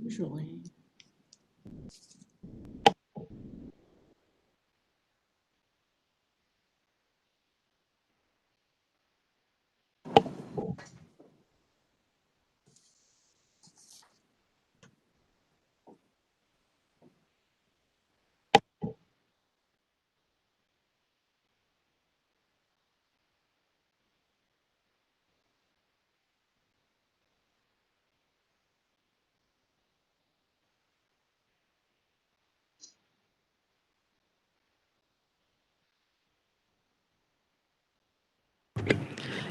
Usually.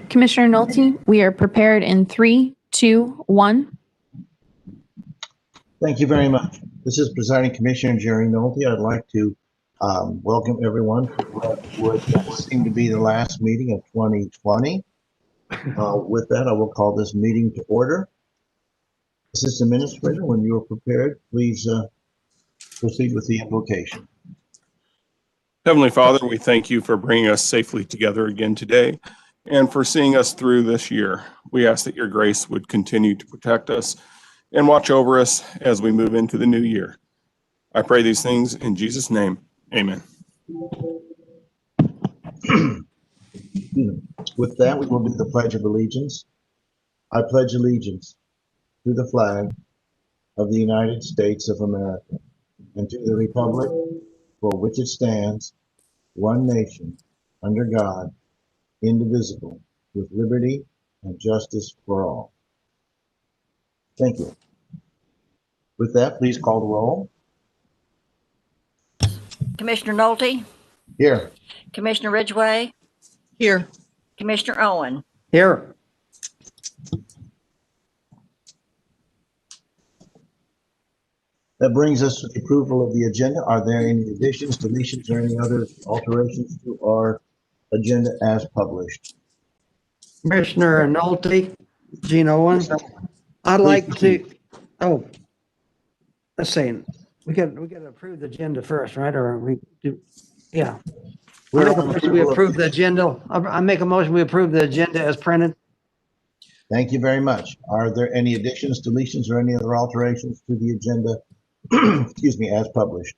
Commissioner Nolte, we are prepared in 3, 2, 1. Thank you very much. This is Presiding Commissioner Jerry Nolte. I'd like to welcome everyone to what would seem to be the last meeting of 2020. With that, I will call this meeting to order. Assistant Administrator, when you are prepared, please proceed with the invocation. Heavenly Father, we thank you for bringing us safely together again today and for seeing us through this year. We ask that your grace would continue to protect us and watch over us as we move into the new year. I pray these things in Jesus' name. Amen. With that, we will do the Pledge of Allegiance. I pledge allegiance to the flag of the United States of America and to the republic for which it stands, one nation, under God, indivisible, with liberty and justice for all. Thank you. With that, please call the roll. Commissioner Nolte, Here. Commissioner Ridgway, Here. Commissioner Owen. Here. That brings us to the approval of the agenda. Are there any additions, deletions, or any other alterations to our agenda as published? Commissioner Nolte, Gene Owen. I'd like to, let's see, we got to approve the agenda first, right? Or we do, yeah. I make a motion we approve the agenda. I make a motion we approve the agenda as printed. Thank you very much. Are there any additions, deletions, or any other alterations to the agenda, excuse me, as published?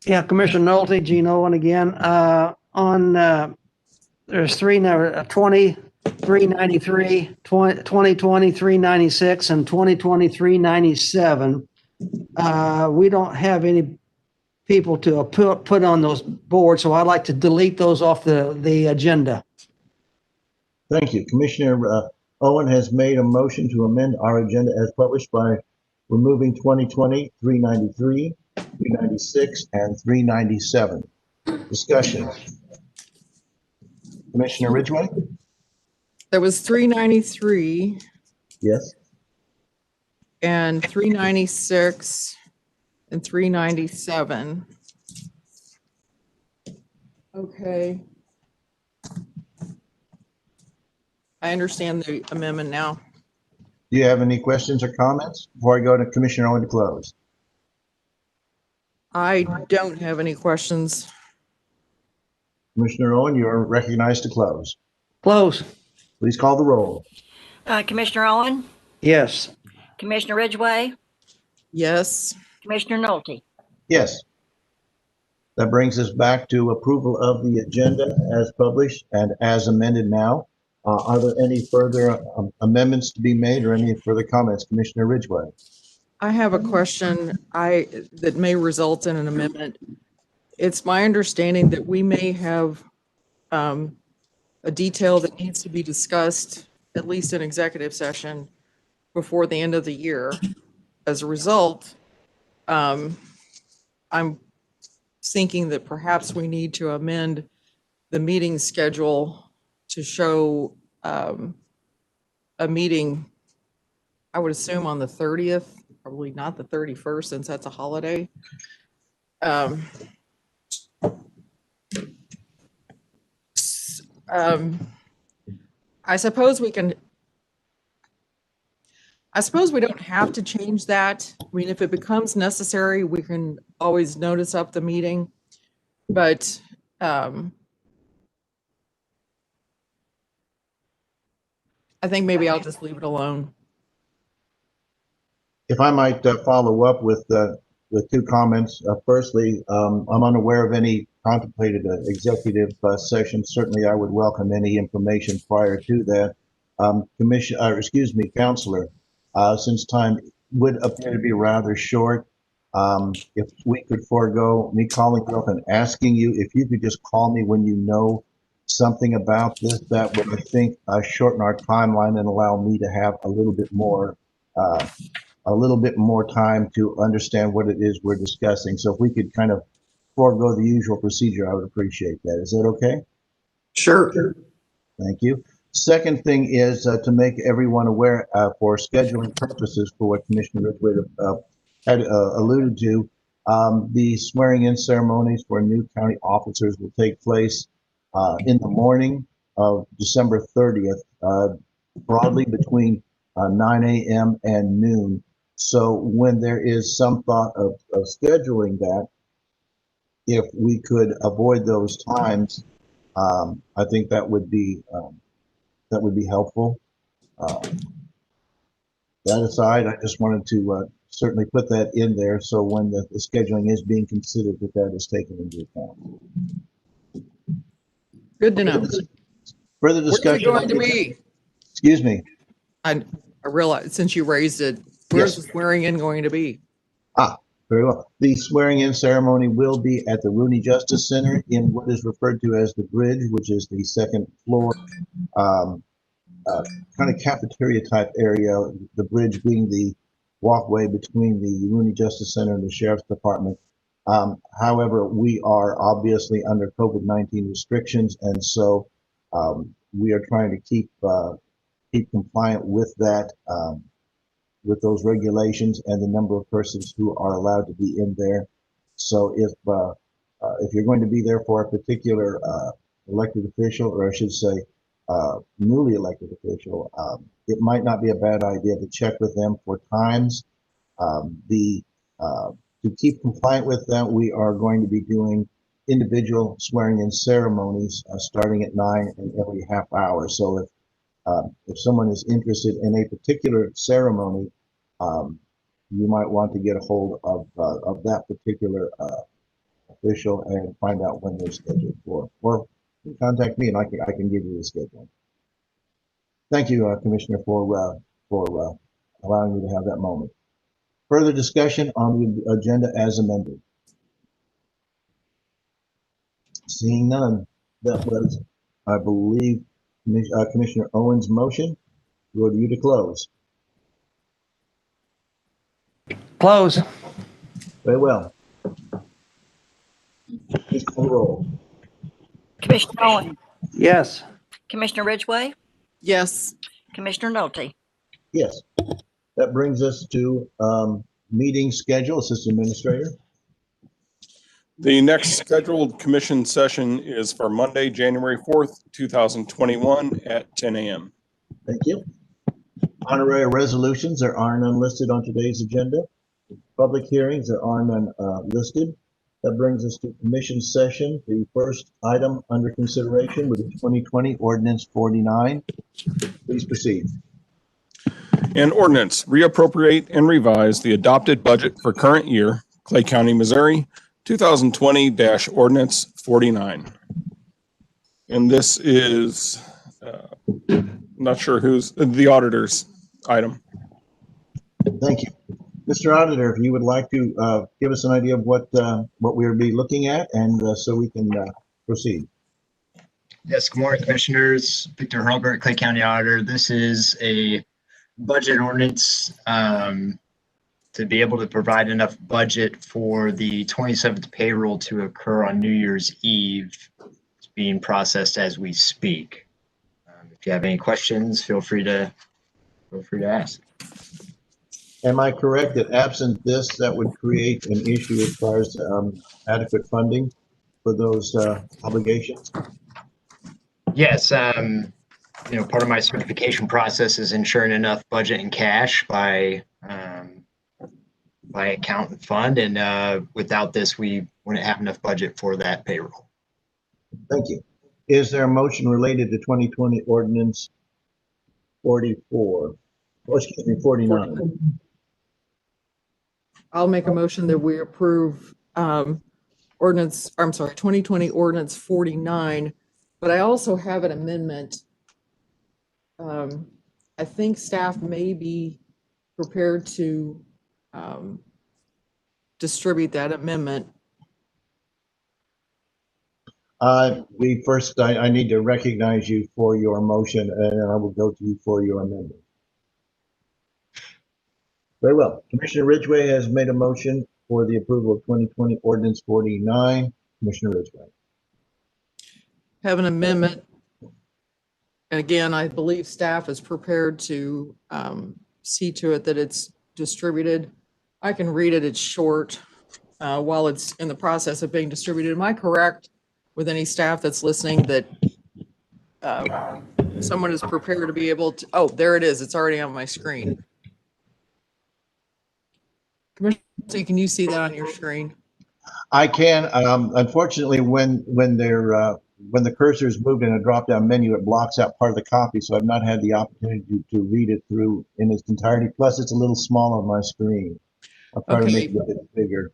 Yeah, Commissioner Nolte, Gene Owen again. There's 20, 393, 2020, 396, and 2020, 397. We don't have any people to put on those boards, so I'd like to delete those off the agenda. Thank you. Commissioner Owen has made a motion to amend our agenda as published by removing 2020, 393, 396, and 397. Discussion. Commissioner Ridgway? There was 393 Yes. and 396 and 397. Okay. I understand the amendment now. Do you have any questions or comments before I go to Commissioner Owen to close? I don't have any questions. Commissioner Owen, you are recognized to close. Close. Please call the roll. Commissioner Owen, Yes. Commissioner Ridgway, Yes. Commissioner Nolte. Yes. That brings us back to approval of the agenda as published and as amended now. Are there any further amendments to be made or any further comments? Commissioner Ridgway? I have a question that may result in an amendment. It's my understanding that we may have a detail that needs to be discussed, at least in executive session, before the end of the year. As a result, I'm thinking that perhaps we need to amend the meeting schedule to show a meeting, I would assume on the 30th, probably not the 31st since that's a holiday. I suppose we can, I suppose we don't have to change that. I mean, if it becomes necessary, we can always notice up the meeting. But I think maybe I'll just leave it alone. If I might follow up with two comments. Firstly, I'm unaware of any contemplated executive session. Certainly, I would welcome any information prior to that. Counselor, since time would appear to be rather short, if we could forego me calling you up and asking you if you could just call me when you know something about this, that would, I think, shorten our timeline and allow me to have a little bit more time to understand what it is we're discussing. So if we could kind of forego the usual procedure, I would appreciate that. Is that okay? Sure. Thank you. Second thing is to make everyone aware for scheduling purposes for what Commissioner Ridgway had alluded to, the swearing-in ceremonies for new county officers will take place in the morning of December 30th, broadly between 9 a.m. and noon. So when there is some thought of scheduling that, if we could avoid those times, I think that would be helpful. That aside, I just wanted to certainly put that in there, so when the scheduling is being considered, that is taken into account. Good to know. Further Where's it discussion. going to be? Excuse me. I realize since you raised it, where's the swearing in going to be? Very well. The swearing-in ceremony will be at the Rooney Justice Center in what is referred to as the Bridge, which is the second floor kind of cafeteria type area, the Bridge being the walkway between the Rooney Justice Center and the Sheriff's Department. However, we are obviously under COVID-19 restrictions, and so we are trying to keep compliant with that, with those regulations and the number of persons who are allowed to be in there. So if you're going to be there for a particular elected official, or I should say newly elected official, it might not be a bad idea to check with them for times. To keep compliant with that, we are going to be doing individual swearing-in ceremonies starting at 9 and every half hour. So if someone is interested in a particular ceremony, you might want to get a hold of that particular official and find out when they're scheduled for, or contact me and I can give you the schedule. Thank you, Commissioner, for allowing me to have that moment. Further discussion on the agenda as amended. Seeing none, that was, I believe, Commissioner Owens' motion. Go to you to close. Close. Very well. Please call the roll. Commissioner Owen, Yes. Commissioner Ridgway, Yes. Commissioner Nolte. Yes. That brings us to meeting schedule, Assistant Administrator. The next scheduled commission session is for Monday, January 4th, 2021 at 10 a.m. Thank you. Honorary resolutions, there are none listed on today's agenda. Public hearings, there are none listed. That brings us to commission session. The first item under consideration would be 2020 Ordinance 49. Please proceed. An ordinance, reappropriate and revise the adopted budget for current year, Clay County, Missouri, 2020-Ordinance 49. And this is, not sure who's, the auditor's item. Thank you. Mr. Auditor, if you would like to give us an idea of what we'll be looking at, and so we can proceed. Yes, good morning, Commissioners. Victor Hurlbert, Clay County Auditor. This is a budget ordinance to be able to provide enough budget for the 27th payroll to occur on New Year's Eve. It's being processed as we speak. If you have any questions, feel free to ask. Am I correct that absent this, that would create an issue as far as adequate funding for those obligations? Yes, part of my certification process is ensuring enough budget and cash by account and fund. And without this, we wouldn't have enough budget for that payroll. Thank you. Is there a motion related to 2020 ordinance 44? Oh, excuse me, 49. I'll make a motion that we approve 2020 ordinance 49, but I also have an amendment. I think staff may be prepared to distribute that amendment. I need to recognize you for your motion, and I will go to you for your amendment. Very well. Commissioner Ridgway has made a motion for the approval of 2020 ordinance 49. Commissioner Ridgway. Have an amendment. And again, I believe staff is prepared to see to it that it's distributed. I can read it, it's short while it's in the process of being distributed. Am I correct with any staff that's listening that someone is prepared to be able to, oh, there it is, it's already on my screen. Commissioner, can you see that on your screen? I can. Unfortunately, when the cursor is moved in a drop-down menu, it blocks out part of the copy, so I've not had the opportunity to read it through in its entirety. Plus, it's a little small on my screen. I'll try to make it a bit bigger.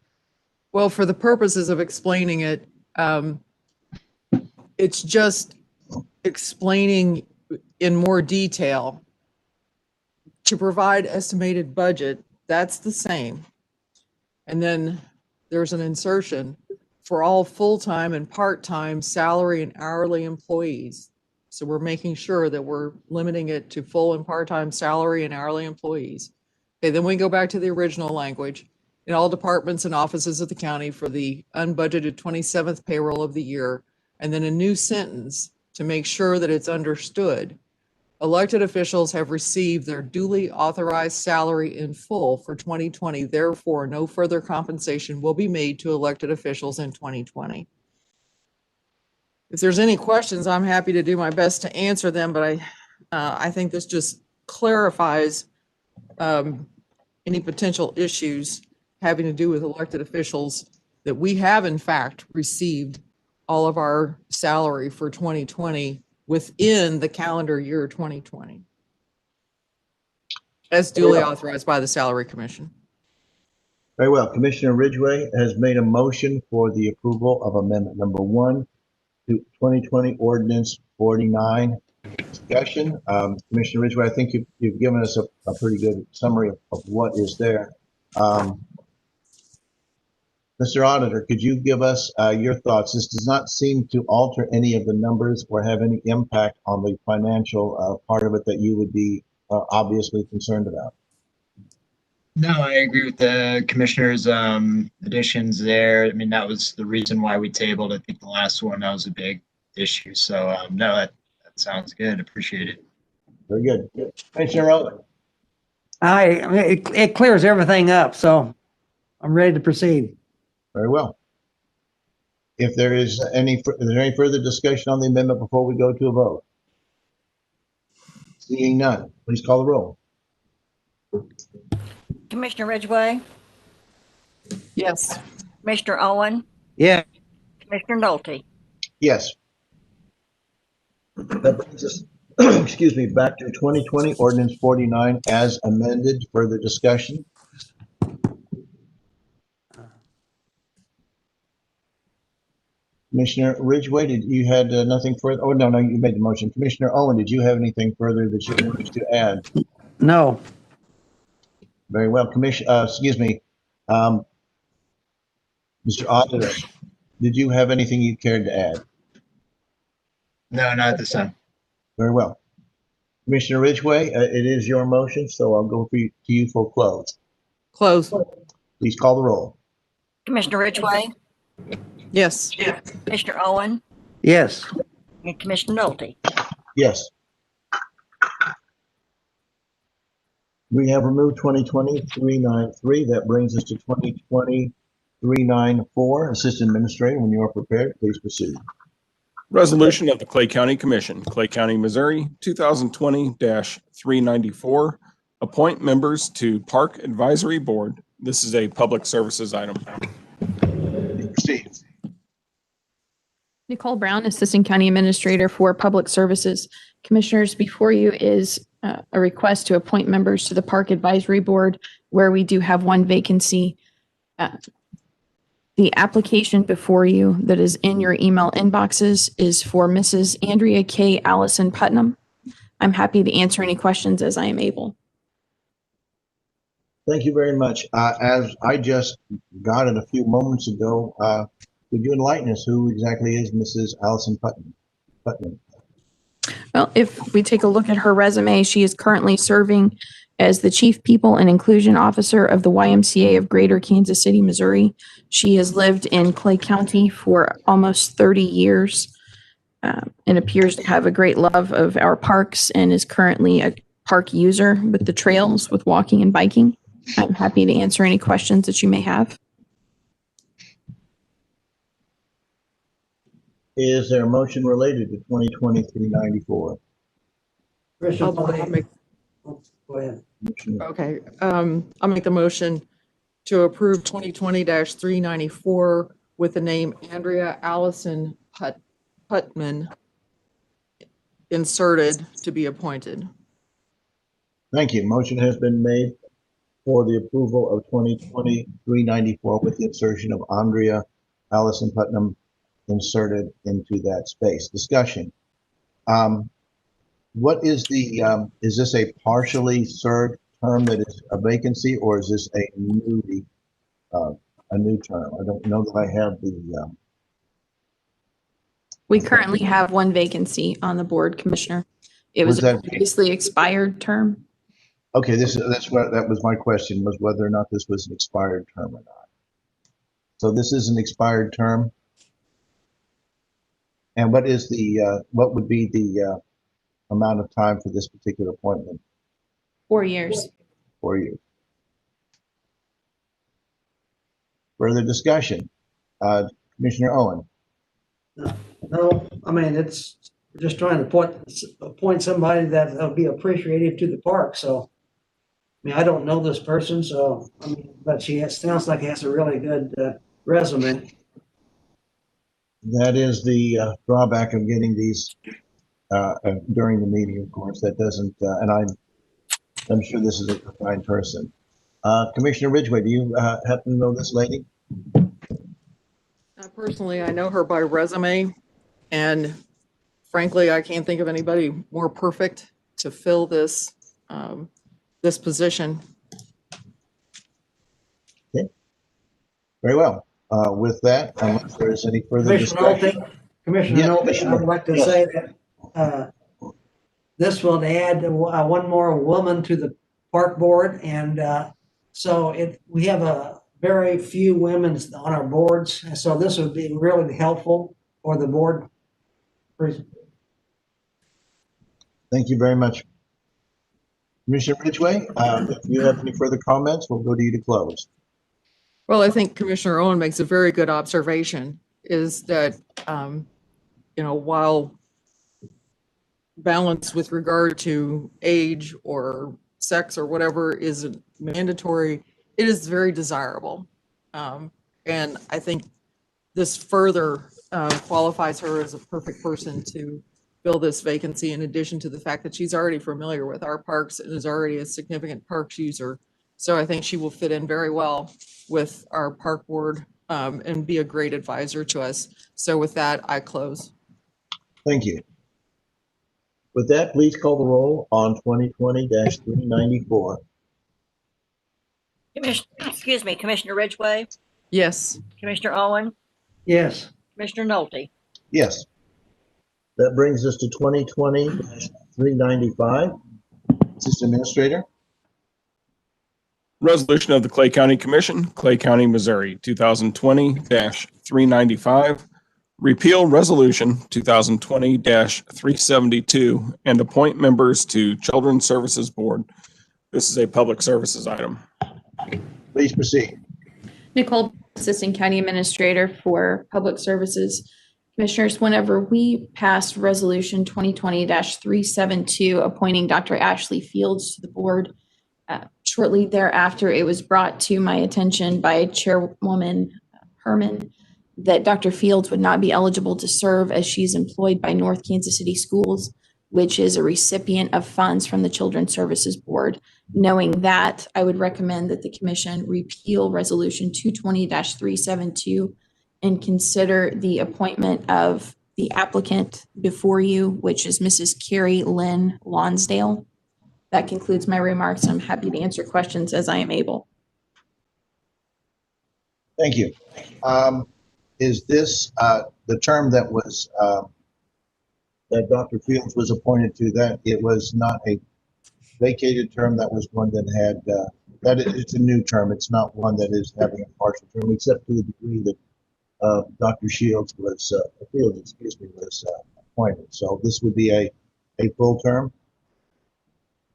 Well, for the purposes of explaining it, it's just explaining in more detail to provide estimated budget. That's the same. And then there's an insertion for all full-time and part-time salary and hourly employees. So we're making sure that we're limiting it to full and part-time salary and hourly employees. Okay, then we go back to the original language. In all departments and offices of the county for the unbudgeted 27th payroll of the year, and then a new sentence to make sure that it's understood. Elected officials have received their duly authorized salary in full for 2020. Therefore, no further compensation will be made to elected officials in 2020. If there's any questions, I'm happy to do my best to answer them, but I think this just clarifies any potential issues having to do with elected officials that we have in fact received all of our salary for 2020 within the calendar year 2020, as duly authorized by the Salary Commission. Very well. Commissioner Ridgway has made a motion for the approval of amendment number 1 to 2020 ordinance 49. Discussion. Commissioner Ridgway, I think you've given us a pretty good summary of what is there. Mr. Auditor, could you give us your thoughts? This does not seem to alter any of the numbers or have any impact on the financial part of it that you would be obviously concerned about. No, I agree with the commissioner's additions there. I mean, that was the reason why we tabled. I think the last one, that was a big issue. So no, that sounds good. Appreciate it. Very good. Commissioner Owen. It clears everything up, so I'm ready to proceed. Very well. If there is any further discussion on the amendment before we go to a vote? Seeing none, please call the roll. Commissioner Ridgway, Yes. Commissioner Owen, Yeah. Commissioner Nolte. Yes. That brings us, excuse me, back to 2020 ordinance 49 as amended. Further discussion? Commissioner Ridgway, did you had nothing further? Oh, no, you made the motion. Commissioner Owen, did you have anything further that you wanted to add? No. Very well. Excuse me. Mr. Auditor, did you have anything you cared to add? No, not at this time. Very well. Commissioner Ridgway, it is your motion, so I'll go to you for close. Close. Please call the roll. Commissioner Ridgway, Yes. Commissioner Owen, Yes. and Commissioner Nolte. Yes. We have removed 2020-393. That brings us to 2020-394. Assistant Administrator, when you are prepared, please proceed. Resolution of the Clay County Commission, Clay County, Missouri, 2020-394. Appoint members to Park Advisory Board. This is a public services item. Proceed. Nicole Brown, Assistant County Administrator for Public Services. Commissioners, before you is a request to appoint members to the Park Advisory Board, where we do have one vacancy. The application before you that is in your email inboxes is for Mrs. Andrea K. Allison Putnam. I'm happy to answer any questions as I am able. Thank you very much. As I just got it a few moments ago, could you enlighten us who exactly is Mrs. Allison Putnam? Well, if we take a look at her resume, she is currently serving as the Chief People and Inclusion Officer of the YMCA of Greater Kansas City, Missouri. She has lived in Clay County for almost 30 years and appears to have a great love of our parks and is currently a park user with the trails with walking and biking. I'm happy to answer any questions that you may have. Is there a motion related to 2020-394? Commissioner I'll Nolte. make- Go ahead. Okay, I'll make the motion to approve 2020-394 with the name Andrea Allison Putman inserted to be appointed. Thank you. Motion has been made for the approval of 2020-394 with the insertion of Andrea Allison Putnam inserted into that space. Discussion. What is the, is this a partially served term that is a vacancy, or is this a new term? I don't know that I have the, We currently have one vacancy on the board, Commissioner. It was Was a that- previously expired term. okay, that was my question, was whether or not this was an expired term or not. So this is an expired term? And what is the, what would be the amount of time for this particular appointment 4 years. for you? Further discussion? Commissioner Owen? No, I mean, it's we're just trying to appoint somebody that'll be appreciative to the park, so. I mean, I don't know this person, so, I mean, but sounds like he has a really good resume. That is the drawback of getting these during the meeting, of course. That doesn't, and I'm sure this is a fine person. Commissioner Ridgway, do you happen to know this lady? Personally, I know her by resume, and frankly, I can't think of anybody more perfect to fill this, this position. Very well. With that, unless there's any further Commissioner discussion. Nolte, Commissioner Yes, Nolte, Commissioner. I'd like to Yes. say that this will add one more woman to the park board, and so we have a very few women on our boards, and so this would be really helpful for the board. Thank you very much. Commissioner Ridgway, if you have any further comments, we'll go to you to close. Well, I think Commissioner Owen makes a very good observation, is that, while balance with regard to age or sex or whatever is mandatory, it is very desirable. And I think this further qualifies her as a perfect person to fill this vacancy, in addition to the fact that she's already familiar with our parks and is already a significant parks user. So I think she will fit in very well with our park board and be a great advisor to us. So with that, I close. Thank you. With that, please call the roll on 2020-394. Commissioner Ridgway, Yes. Commissioner Owen, Yes, Commissioner Nolte. Yes. That brings us to 2020-395. Assistant Administrator? Resolution of the Clay County Commission, Clay County, Missouri, 2020-395. Repeal Resolution 2020-372 and appoint members to Children's Services Board. This is a public services item. Please proceed. Nicole, Assistant County Administrator for Public Services. Commissioners, whenever we passed Resolution 2020-372 appointing Dr. Ashley Fields to the board, shortly thereafter, it was brought to my attention by Chairwoman Herman that Dr. Fields would not be eligible to serve as she's employed by North Kansas City Schools, which is a recipient of funds from the Children's Services Board. Knowing that, I would recommend that the commission repeal Resolution 220-372 and consider the appointment of the applicant before you, which is Mrs. Carrie Lynn Lonsdale. That concludes my remarks. I'm happy to answer questions as I am able. Thank you. Is this the term that was that Dr. Fields was appointed to? That it was not a vacated term, that was one that had it's a new term. It's not one that is having a partial term, except to the degree that Dr. Fields was appointed. So this would be a full term.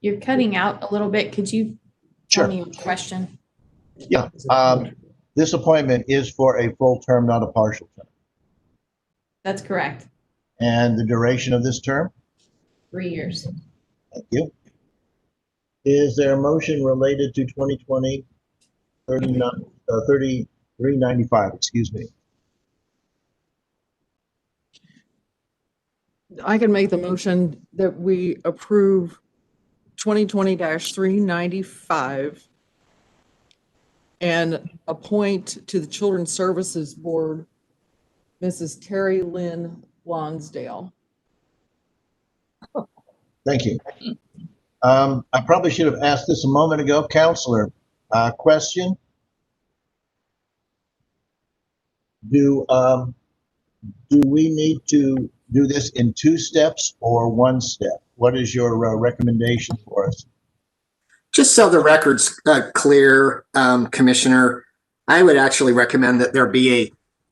You're cutting out a little bit. Could you Sure. tell me your question? Yeah. This appointment is for a full term, not a partial term. That's correct. And the duration of this term? 3 years. Thank you. Is there a motion related to 3395, excuse me? I can make the motion that we approve 2020-395 and appoint to the Children's Services Board Mrs. Terry Lynn Lonsdale. Thank you. I probably should have asked this a moment ago. Counselor, question? Do we need to do this in 2 steps or 1 step? What is your recommendation for us? Just so the record's clear, Commissioner, I would actually recommend that there be a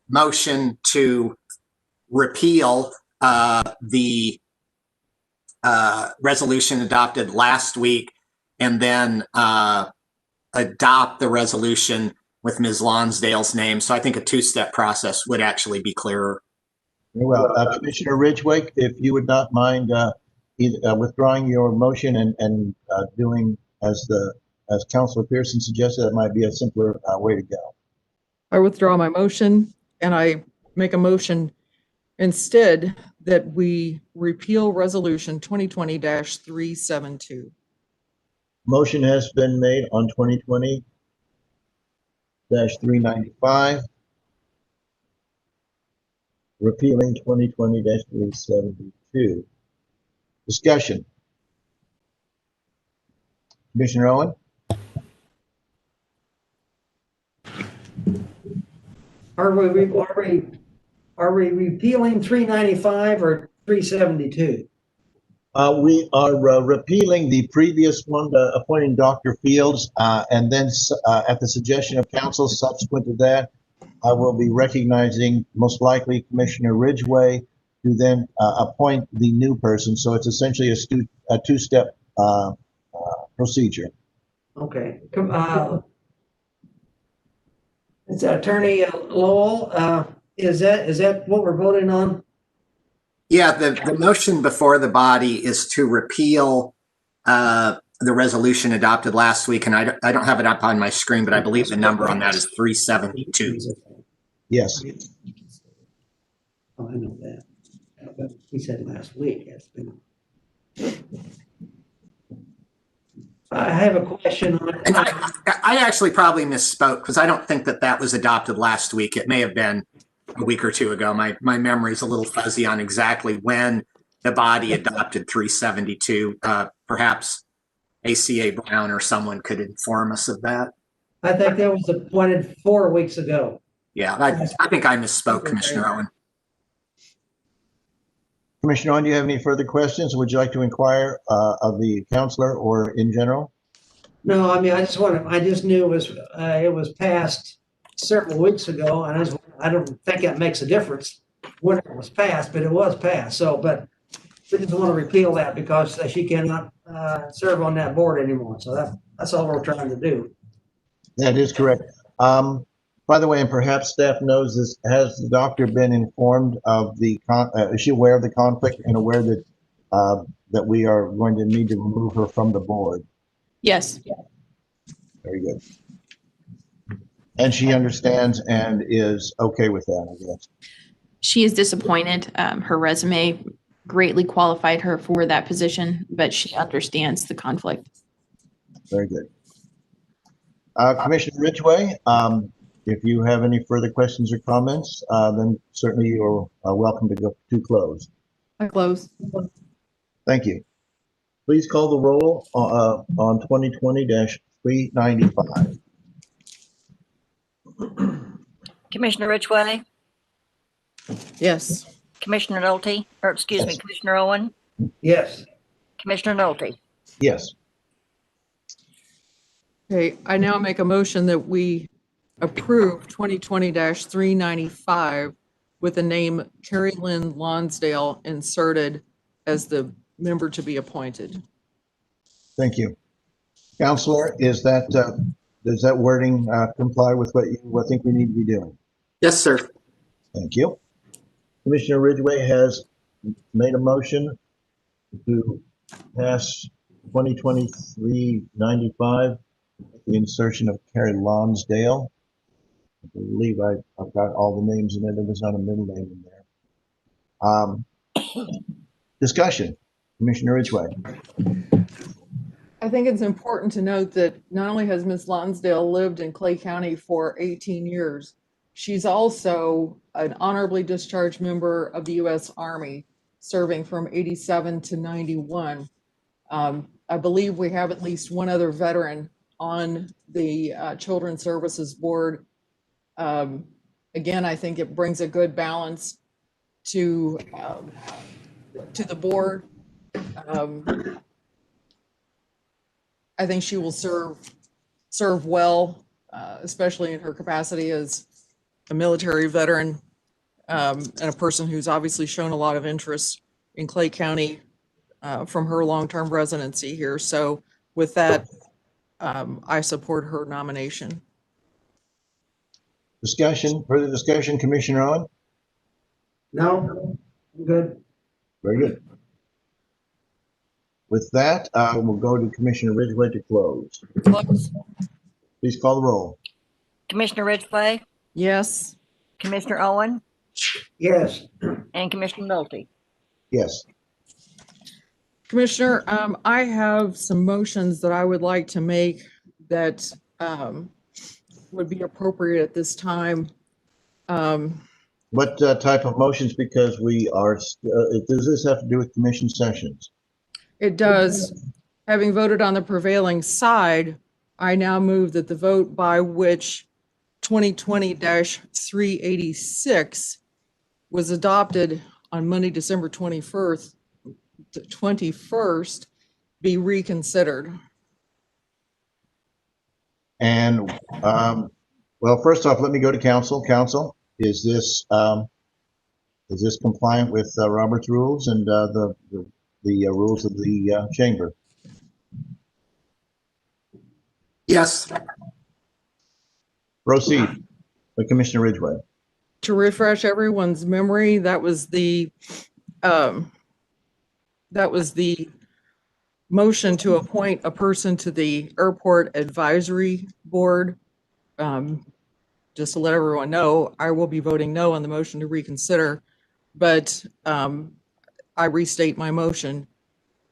motion to repeal the resolution adopted last week and then adopt the resolution with Ms. Lonsdale's name. So I think a 2-step process would actually be clearer. Well, Commissioner Ridgway, if you would not mind withdrawing your motion and doing as Councilor Pearson suggested, that might be a simpler way to go. I withdraw my motion and I make a motion instead that we repeal Resolution 2020-372. Motion has been made on 2020-395, repealing 2020-372. Discussion. Commissioner Owen? Are we repealing 395 or 372? We are repealing the previous one, appointing Dr. Fields, and then at the suggestion of council, subsequent to that, I will be recognizing most likely Commissioner Ridgway to then appoint the new person. So it's essentially a 2-step procedure. Okay. It's Attorney Lowell. Is that what we're voting on? Yeah, the motion before the body is to repeal the resolution adopted last week, and I don't have it up on my screen, but I believe the number on that is 372. Yes. Oh, I know that. But we said last week. I have a question on. And I actually probably misspoke because I don't think that was adopted last week. It may have been a week or 2 ago. My memory is a little fuzzy on exactly when the body adopted 372. Perhaps ACA Brown or someone could inform us of that. I think that was appointed 4 weeks ago. Yeah, I think I misspoke, Commissioner Owen. Commissioner Owen, do you have any further questions? Would you like to inquire of the counselor or in general? No, I mean, I just knew it was passed several weeks ago, and I don't think that makes a difference when it was passed, but it was passed. So, but we just want to repeal that because she cannot serve on that board anymore. So that's all we're trying to do. That is correct. By the way, and perhaps staff knows this, has the doctor been informed of is she aware of the conflict and aware that, that we are going to need to remove her from the board? Yes. Very good. And she understands and is okay with that, I guess. She is disappointed. Her resume greatly qualified her for that position, but she understands the conflict. Very good. Commissioner Ridgway, if you have any further questions or comments, then certainly you're welcome to go to close. I close. Thank you. Please call the roll on 2020-395. Commissioner Ridgway, Yes. Commissioner Nolte, or excuse me, Yes. Commissioner Owen, Yes. Commissioner Nolte. Yes. Okay, I now make a motion that we approve 2020-395 with the name Carrie Lynn Lonsdale inserted as the member to be appointed. Thank you. Counselor, is that does that wording comply with what you think we need to be doing? Yes, sir. Thank you. Commissioner Ridgway has made a motion to pass 2023-95, the insertion of Carrie Lonsdale. I believe I've got all the names in it. There was not a middle name in there. Discussion, Commissioner Ridgway. I think it's important to note that not only has Ms. Lonsdale lived in Clay County for 18 years, she's also an honorably discharged member of the U.S. Army, serving from 87 to 91. I believe we have at least one other veteran on the Children's Services Board. Again, I think it brings a good balance to the board. I think she will serve well, especially in her capacity as a military veteran, and a person who's obviously shown a lot of interest in Clay County from her long-term residency here. So with that, I support her nomination. Discussion, further discussion, Commissioner Owen? No, I'm good. Very good. With that, we'll go to Commissioner Ridgway to close. Close. Please call the roll. Commissioner Ridgway, Yes. Commissioner Owen, Yes. and Commissioner Nolte. Yes. Commissioner, I have some motions that I would like to make that would be appropriate at this time. What type of motions? Because we are, does this have to do with commission sessions? It does. Having voted on the prevailing side, I now move that the vote by which 2020-386 was adopted on Monday, December 21st, be reconsidered. And, well, first off, let me go to council. Council, is this compliant with Robert's rules and the rules of the chamber? Yes. Proceed, Commissioner Ridgway. To refresh everyone's memory, that was the motion to appoint a person to the Airport Advisory Board. Just to let everyone know, I will be voting no on the motion to reconsider, but I restate my motion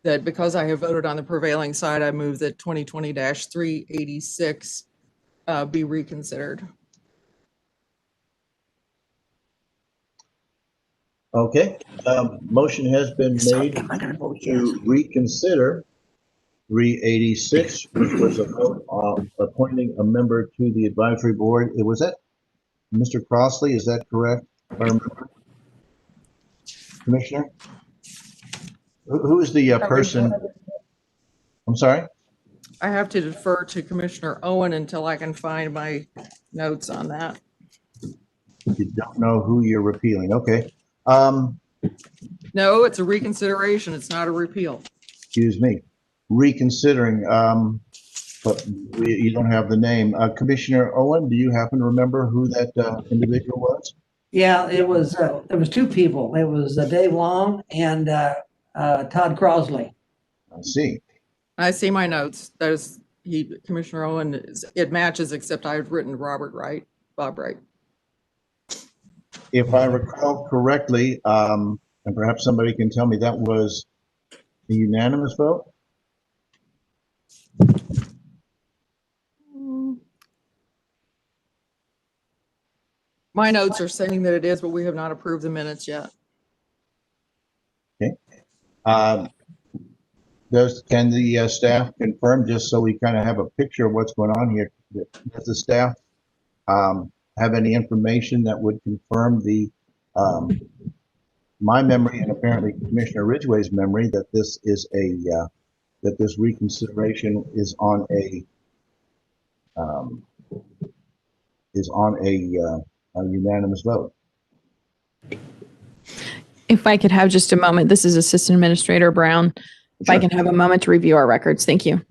that because I have voted on the prevailing side, I move that 2020-386 be reconsidered. Okay, motion has been made to reconsider 386, which was a vote on appointing a member to the advisory board. Was that Mr. Crossley? Is that correct? If I remember? Commissioner? Who is the person? I'm sorry? I have to defer to Commissioner Owen until I can find my notes on that. You don't know who you're repealing. Okay. No, it's a reconsideration. It's not a repeal. Excuse me. Reconsidering. but you don't have the name. Commissioner Owen, do you happen to remember who that individual was? Yeah, there was two people. It was Dave Long and Todd Crosley. I see. I see my notes. Commissioner Owen, it matches, except I've written Bob Wright. If I recall correctly, and perhaps somebody can tell me, that was a unanimous vote? My notes are saying that it is, but we have not approved the minutes yet. Um, can the staff confirm, just so we kind of have a picture of what's going on here? Does the staff have any information that would confirm my memory and apparently Commissioner Ridgway's memory that this is that this reconsideration is on a unanimous vote? If I could have just a moment, this is Assistant Administrator Brown. If I Sure. can have a moment to review our records, thank you.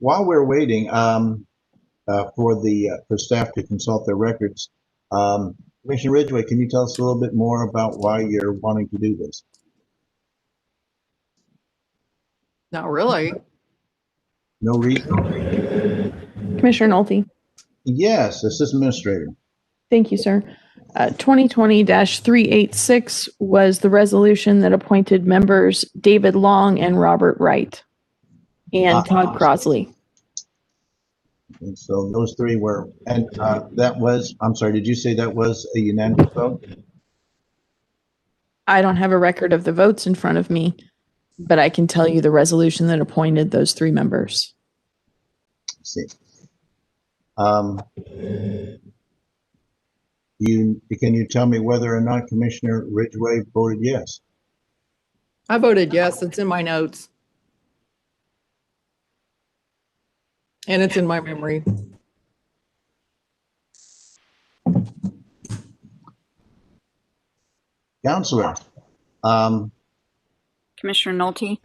While we're waiting for staff to consult their records, Commissioner Ridgway, can you tell us a little bit more about why you're wanting to do this? Not really. No reason? Commissioner Nolte. Yes, Assistant Administrator. Thank you, sir. 2020-386 was the resolution that appointed members David Long and Robert Wright and Todd Crosley. And so those three were, and that was, I'm sorry, did you say that was a unanimous vote? I don't have a record of the votes in front of me, but I can tell you the resolution that appointed those three members. Let's see. Can you tell me whether or not Commissioner Ridgway voted yes? I voted yes. It's in my notes. And it's in my memory. Counselor, Commissioner Nolte,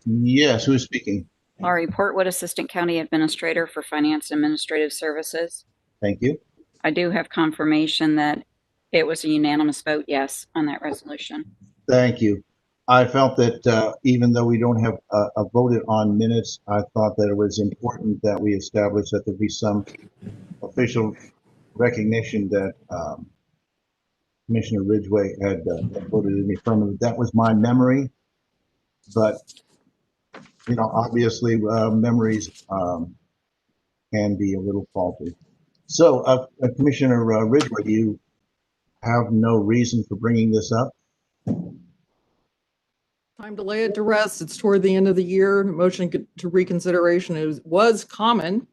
yes, who's speaking? Laurie Portwood, Assistant County Administrator for Finance and Administrative Services. Thank you. I do have confirmation that it was a unanimous vote yes on that resolution. Thank you. I felt that even though we don't have a voted on minutes, I thought that it was important that we establish that there be some official recognition that Commissioner Ridgway had voted in the affirmative. That was my memory, but you know, obviously memories can be a little faulty. So, Commissioner Ridgway, you have no reason for bringing this up? Time to lay it to rest. It's toward the end of the year. Motion to reconsideration was common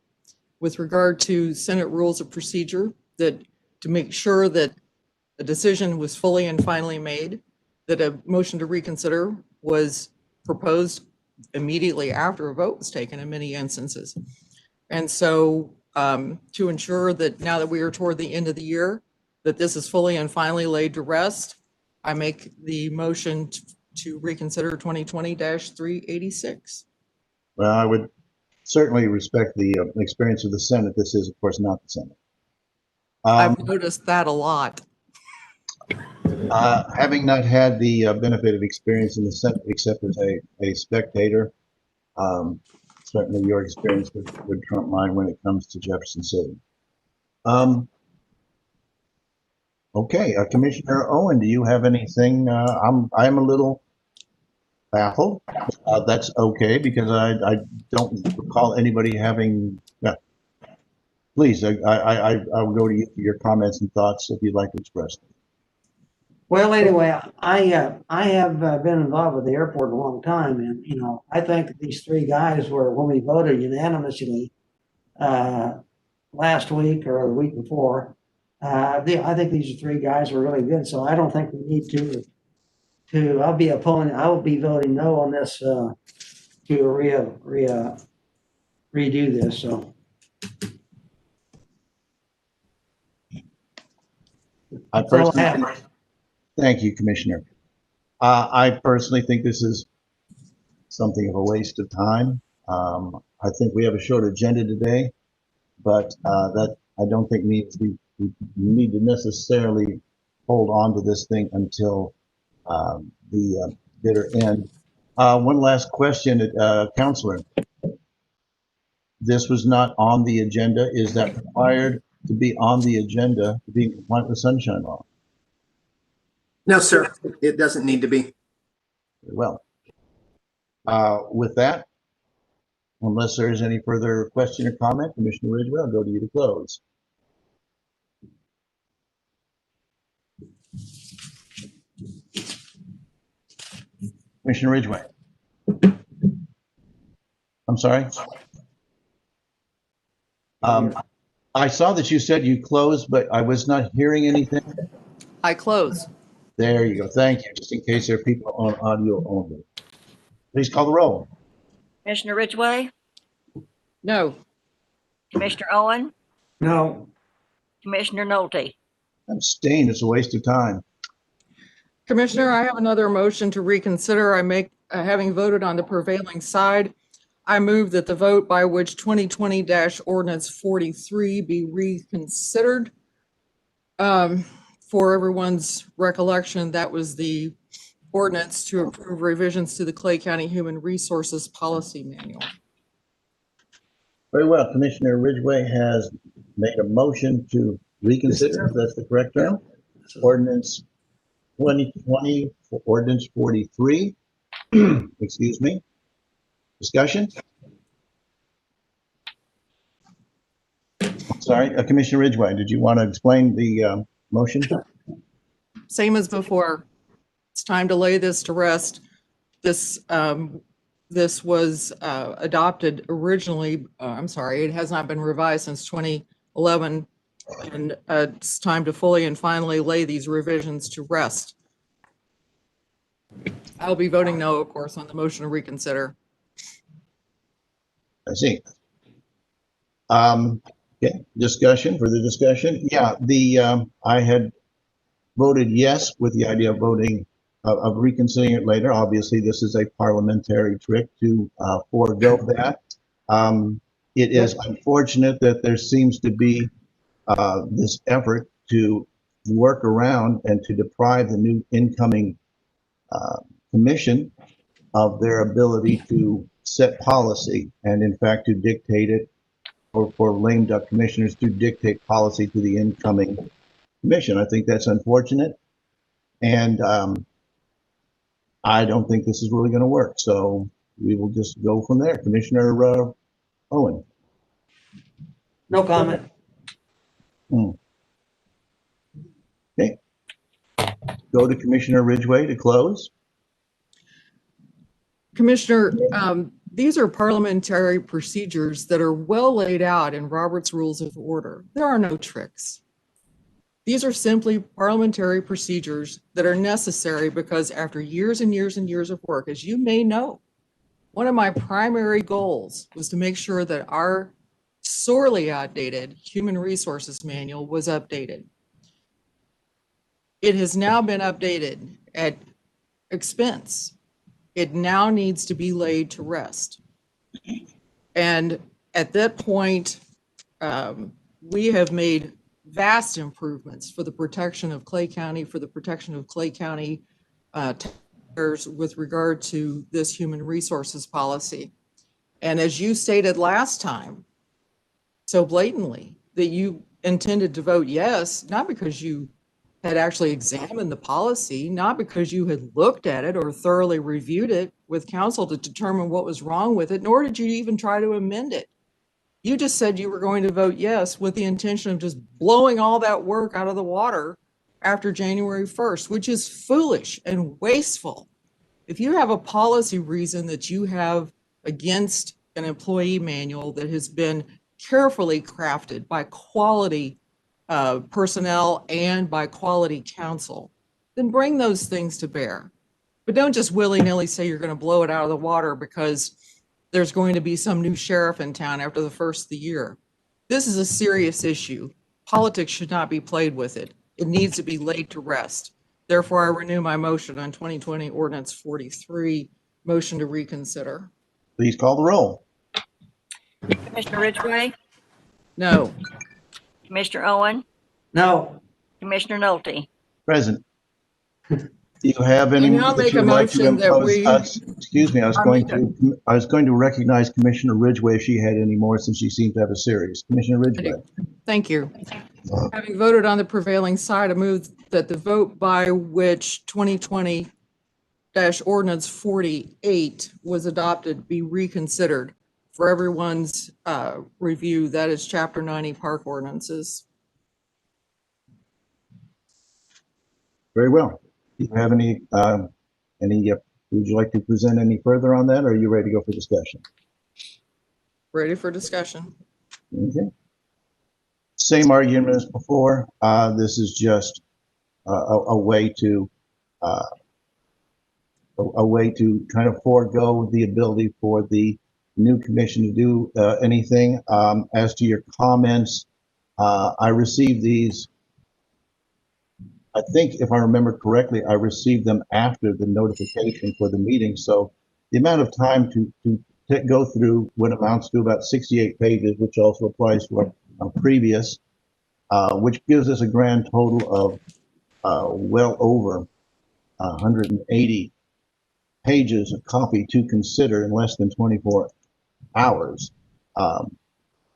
with regard to Senate Rules of Procedure, that to make sure that a decision was fully and finally made, that a motion to reconsider was proposed immediately after a vote was taken in many instances. And so to ensure that now that we are toward the end of the year, that this is fully and finally laid to rest, I make the motion to reconsider 2020-386. Well, I would certainly respect the experience of the Senate. This is, of course, not the Senate. I've noticed that a lot. Having not had the benefit of experience in the Senate, except as a spectator, certainly your experience would trump mine when it comes to Jefferson City. Okay, Commissioner Owen, do you have anything? I'm a little baffled. That's okay, because I don't recall anybody having, yeah. Please, I'll go to you for your comments and thoughts if you'd like to express them. Well, anyway, I have been involved with the airport a long time, and I think that these three guys were, when we voted unanimously last week or the week before, I think these three guys were really good. So I don't think we need to. I will be voting no on this to redo this. So I that's all I personally, have. thank you, Commissioner. I personally think this is something of a waste of time. I think we have a short agenda today, but that I don't think means we need to necessarily hold on to this thing until the bitter end. One last question, Counselor. This was not on the agenda. Is that required to be on the agenda to be compliant with Sunshine Law? No, sir, it doesn't need to be. Very well. With that, unless there's any further question or comment, Commissioner Ridgway, I'll go to you to close. Commissioner Ridgway. I'm sorry. I saw that you said you closed, but I was not hearing anything. I close. There you go. Thank you. Just in case there are people on audio only. Please call the roll. Commissioner Ridgway, No. Commissioner Owen, No. Commissioner Nolte. Abstain. It's a waste of time. Commissioner, I have another motion to reconsider. I make, having voted on the prevailing side, I move that the vote by which 2020-ordinance 43 be reconsidered. For everyone's recollection, that was the ordinance to approve revisions to the Clay County Human Resources Policy Manual. Very well. Commissioner Ridgway has made a motion to reconsider, if that's the correct term, ordinance 2020, ordinance 43. Excuse me. Discussion? Sorry, Commissioner Ridgway, did you want to explain the motion? Same as before. It's time to lay this to rest. This was adopted originally, I'm sorry, it has not been revised since 2011. And it's time to fully and finally lay these revisions to rest. I'll be voting no, of course, on the motion to reconsider. I see. Okay, discussion, further discussion? Yeah, I had voted yes with the idea of voting, of reconsidering it later. Obviously, this is a parliamentary trick to forego that. It is unfortunate that there seems to be this effort to work around and to deprive the new incoming commission of their ability to set policy and in fact to dictate it, or for lame duck commissioners to dictate policy to the incoming commission. I think that's unfortunate, and I don't think this is really going to work. So we will just go from there. Commissioner Owen. No comment. Okay. Go to Commissioner Ridgway to close. Commissioner, these are parliamentary procedures that are well laid out in Robert's Rules of Order. There are no tricks. These are simply parliamentary procedures that are necessary because after years and years and years of work, as you may know, one of my primary goals was to make sure that our sorely outdated Human Resources Manual was updated. It has now been updated at expense. It now needs to be laid to rest. And at that point, we have made vast improvements for the protection of Clay County, for the protection of Clay County taxpayers with regard to this human resources policy. And as you stated last time, so blatantly, that you intended to vote yes, not because you had actually examined the policy, not because you had looked at it or thoroughly reviewed it with counsel to determine what was wrong with it, nor did you even try to amend it. You just said you were going to vote yes with the intention of just blowing all that work out of the water after January 1st, which is foolish and wasteful. If you have a policy reason that you have against an employee manual that has been carefully crafted by quality personnel and by quality counsel, then bring those things to bear. But don't just willy-nilly say you're going to blow it out of the water because there's going to be some new sheriff in town after the first of the year. This is a serious issue. Politics should not be played with it. It needs to be laid to rest. Therefore, I renew my motion on 2020 Ordinance 43, motion to reconsider. Please call the roll. Commissioner Ridgway, No. Commissioner Owen, No. Commissioner Nolte. Present. Do you have any? I now that make you a would like to motion that impose? we- Excuse me, I was going to recognize Commissioner Ridgway if she had any more, since she seemed to have a series. Commissioner Ridgway. Thank you. Having voted on the prevailing side, I move that the vote by which 2020 Ordinance 48 was adopted be reconsidered. For everyone's review, that is Chapter 90 Park Ordinances. Very well. Do you have any, would you like to present any further on that, or are you ready to go for discussion? Ready for discussion. Okay. Same argument as before. This is just a way to kind of forego the ability for the new commission to do anything. As to your comments, I received these. I think if I remember correctly, I received them after the notification for the meeting. So the amount of time to go through what amounts to about 68 pages, which also applies to our previous, which gives us a grand total of well over 180 pages of copy to consider in less than 24 hours,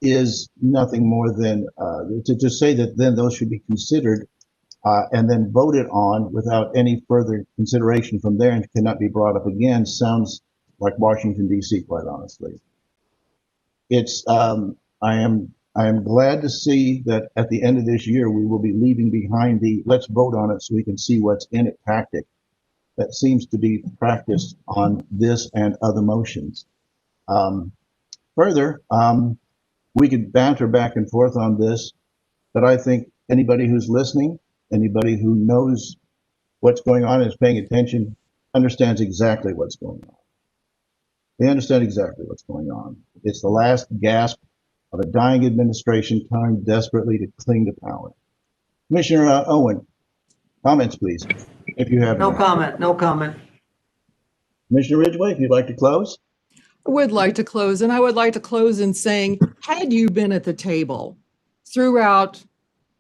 is nothing more than to say that then those should be considered and then voted on without any further consideration from there and cannot be brought up again sounds like Washington, D.C., quite honestly. It's I am glad to see that at the end of this year we will be leaving behind the let's vote on it so we can see what's in it tactic that seems to be practiced on this and other motions. Further, we could banter back and forth on this, but I think anybody who's listening, anybody who knows what's going on and is paying attention understands exactly what's going on. They understand exactly what's going on. It's the last gasp of a dying administration trying desperately to cling to power. Commissioner Owen, comments, please, if you have No any. comment. No comment. Commissioner Ridgway, if you'd like to close. I would like to close, and I would like to close in saying, had you been at the table throughout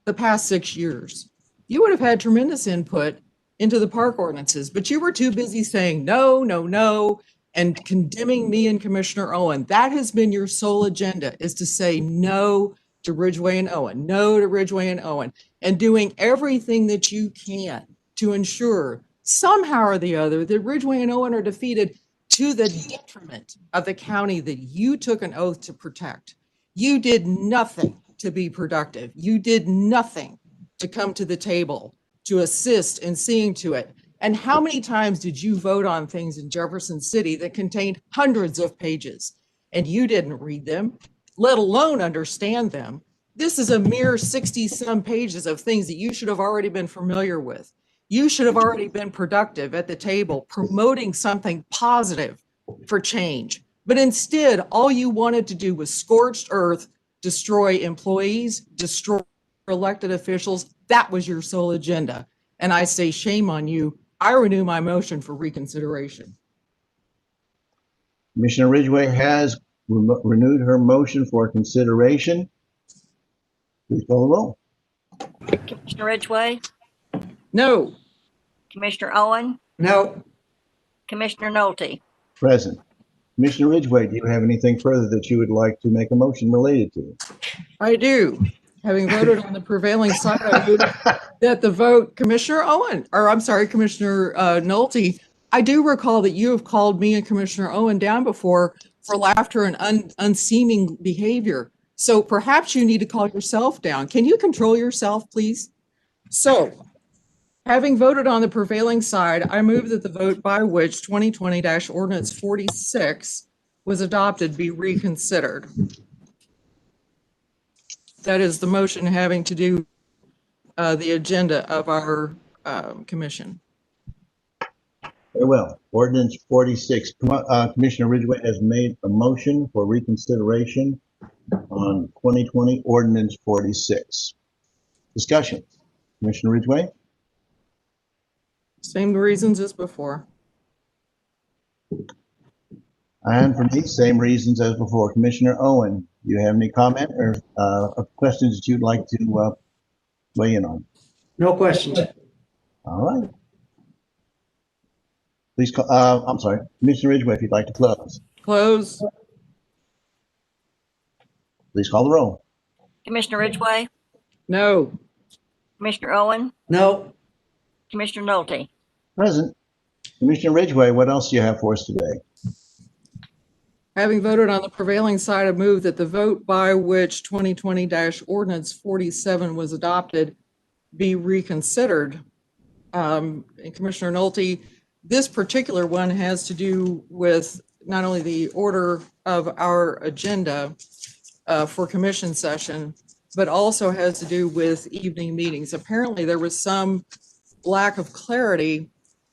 the past 6 years, you would have had tremendous input into the park ordinances, but you were too busy saying no, no, no, and condemning me and Commissioner Owen. That has been your sole agenda, is to say no to Ridgway and Owen, no to Ridgway and Owen, and doing everything that you can to ensure somehow or the other that Ridgway and Owen are defeated to the detriment of the county that you took an oath to protect. You did nothing to be productive. You did nothing to come to the table to assist in seeing to it. And how many times did you vote on things in Jefferson City that contained hundreds of pages and you didn't read them, let alone understand them? This is a mere 60-some pages of things that you should have already been familiar with. You should have already been productive at the table, promoting something positive for change. But instead, all you wanted to do was scorched earth, destroy employees, destroy elected officials. That was your sole agenda. And I say shame on you. I renew my motion for reconsideration. Commissioner Ridgway has renewed her motion for consideration. Please call the roll. Commissioner Ridgway, No. Commissioner Owen, No. Commissioner Nolte. Present. Commissioner Ridgway, do you have anything further that you would like to make a motion related to? I do. Having voted on the prevailing side, I move that the vote, Commissioner Owen, or I'm sorry, Commissioner Nolte, I do recall that you have called me and Commissioner Owen down before for laughter and unseeming behavior. So perhaps you need to call yourself down. Can you control yourself, please? So, having voted on the prevailing side, I move that the vote by which 2020-ordinance 46 was adopted be reconsidered. That is the motion having to do the agenda of our commission. Very well. Ordinance 46. Commissioner Ridgway has made a motion for reconsideration on 2020 Ordinance 46. Discussion. Commissioner Ridgway? Same reasons as before. And for me, same reasons as before. Commissioner Owen, do you have any comment or questions that you'd like to weigh in on? No questions. All right. Please call, I'm sorry, Commissioner Ridgway, if you'd like to close, Close. please call the roll. Commissioner Ridgway, No. Commissioner Owen, No. Commissioner Nolte. Present. Commissioner Ridgway, what else do you have for us today? Having voted on the prevailing side, I move that the vote by which 2020-ordinance 47 was adopted be reconsidered. And Commissioner Nolte, this particular one has to do with not only the order of our agenda for commission session, but also has to do with evening meetings. Apparently, there was some lack of clarity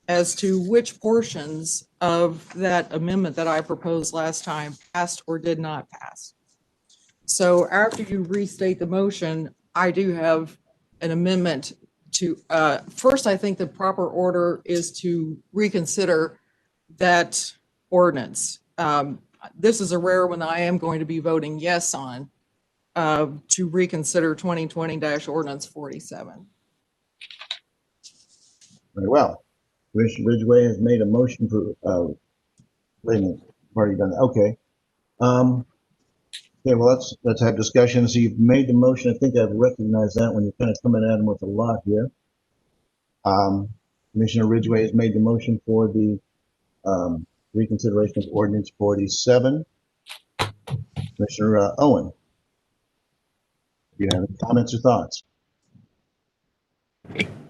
as to which portions of that amendment that I proposed last time passed or did not pass. So after you restate the motion, I do have an amendment to, first, I think the proper order is to reconsider that ordinance. This is a rare one I am going to be voting yes on, to reconsider 2020-ordinance 47. Very well. Commissioner Ridgway has made a motion for, wait a minute, I've already done that. Okay. Okay, well, let's have discussion. So you've made the motion. I think I've recognized that when you're kind of coming at him with a lot here. Commissioner Ridgway has made the motion for the reconsideration of ordinance 47. Commissioner Owen, do you have any comments or thoughts?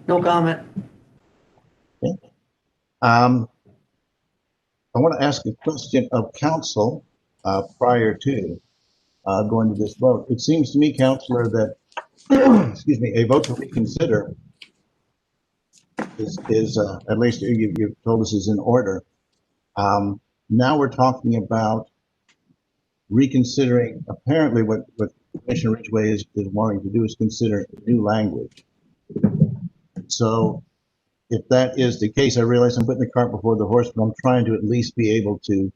No comment. Okay. I want to ask a question of council prior to going to this vote. It seems to me, Counselor, that excuse me, a vote to reconsider is at least you've told us is in order. Now we're talking about reconsidering. Apparently, what Commissioner Ridgway is wanting to do is consider new language. So, if that is the case, I realize I'm putting the cart before the horse, but I'm trying to at least be able to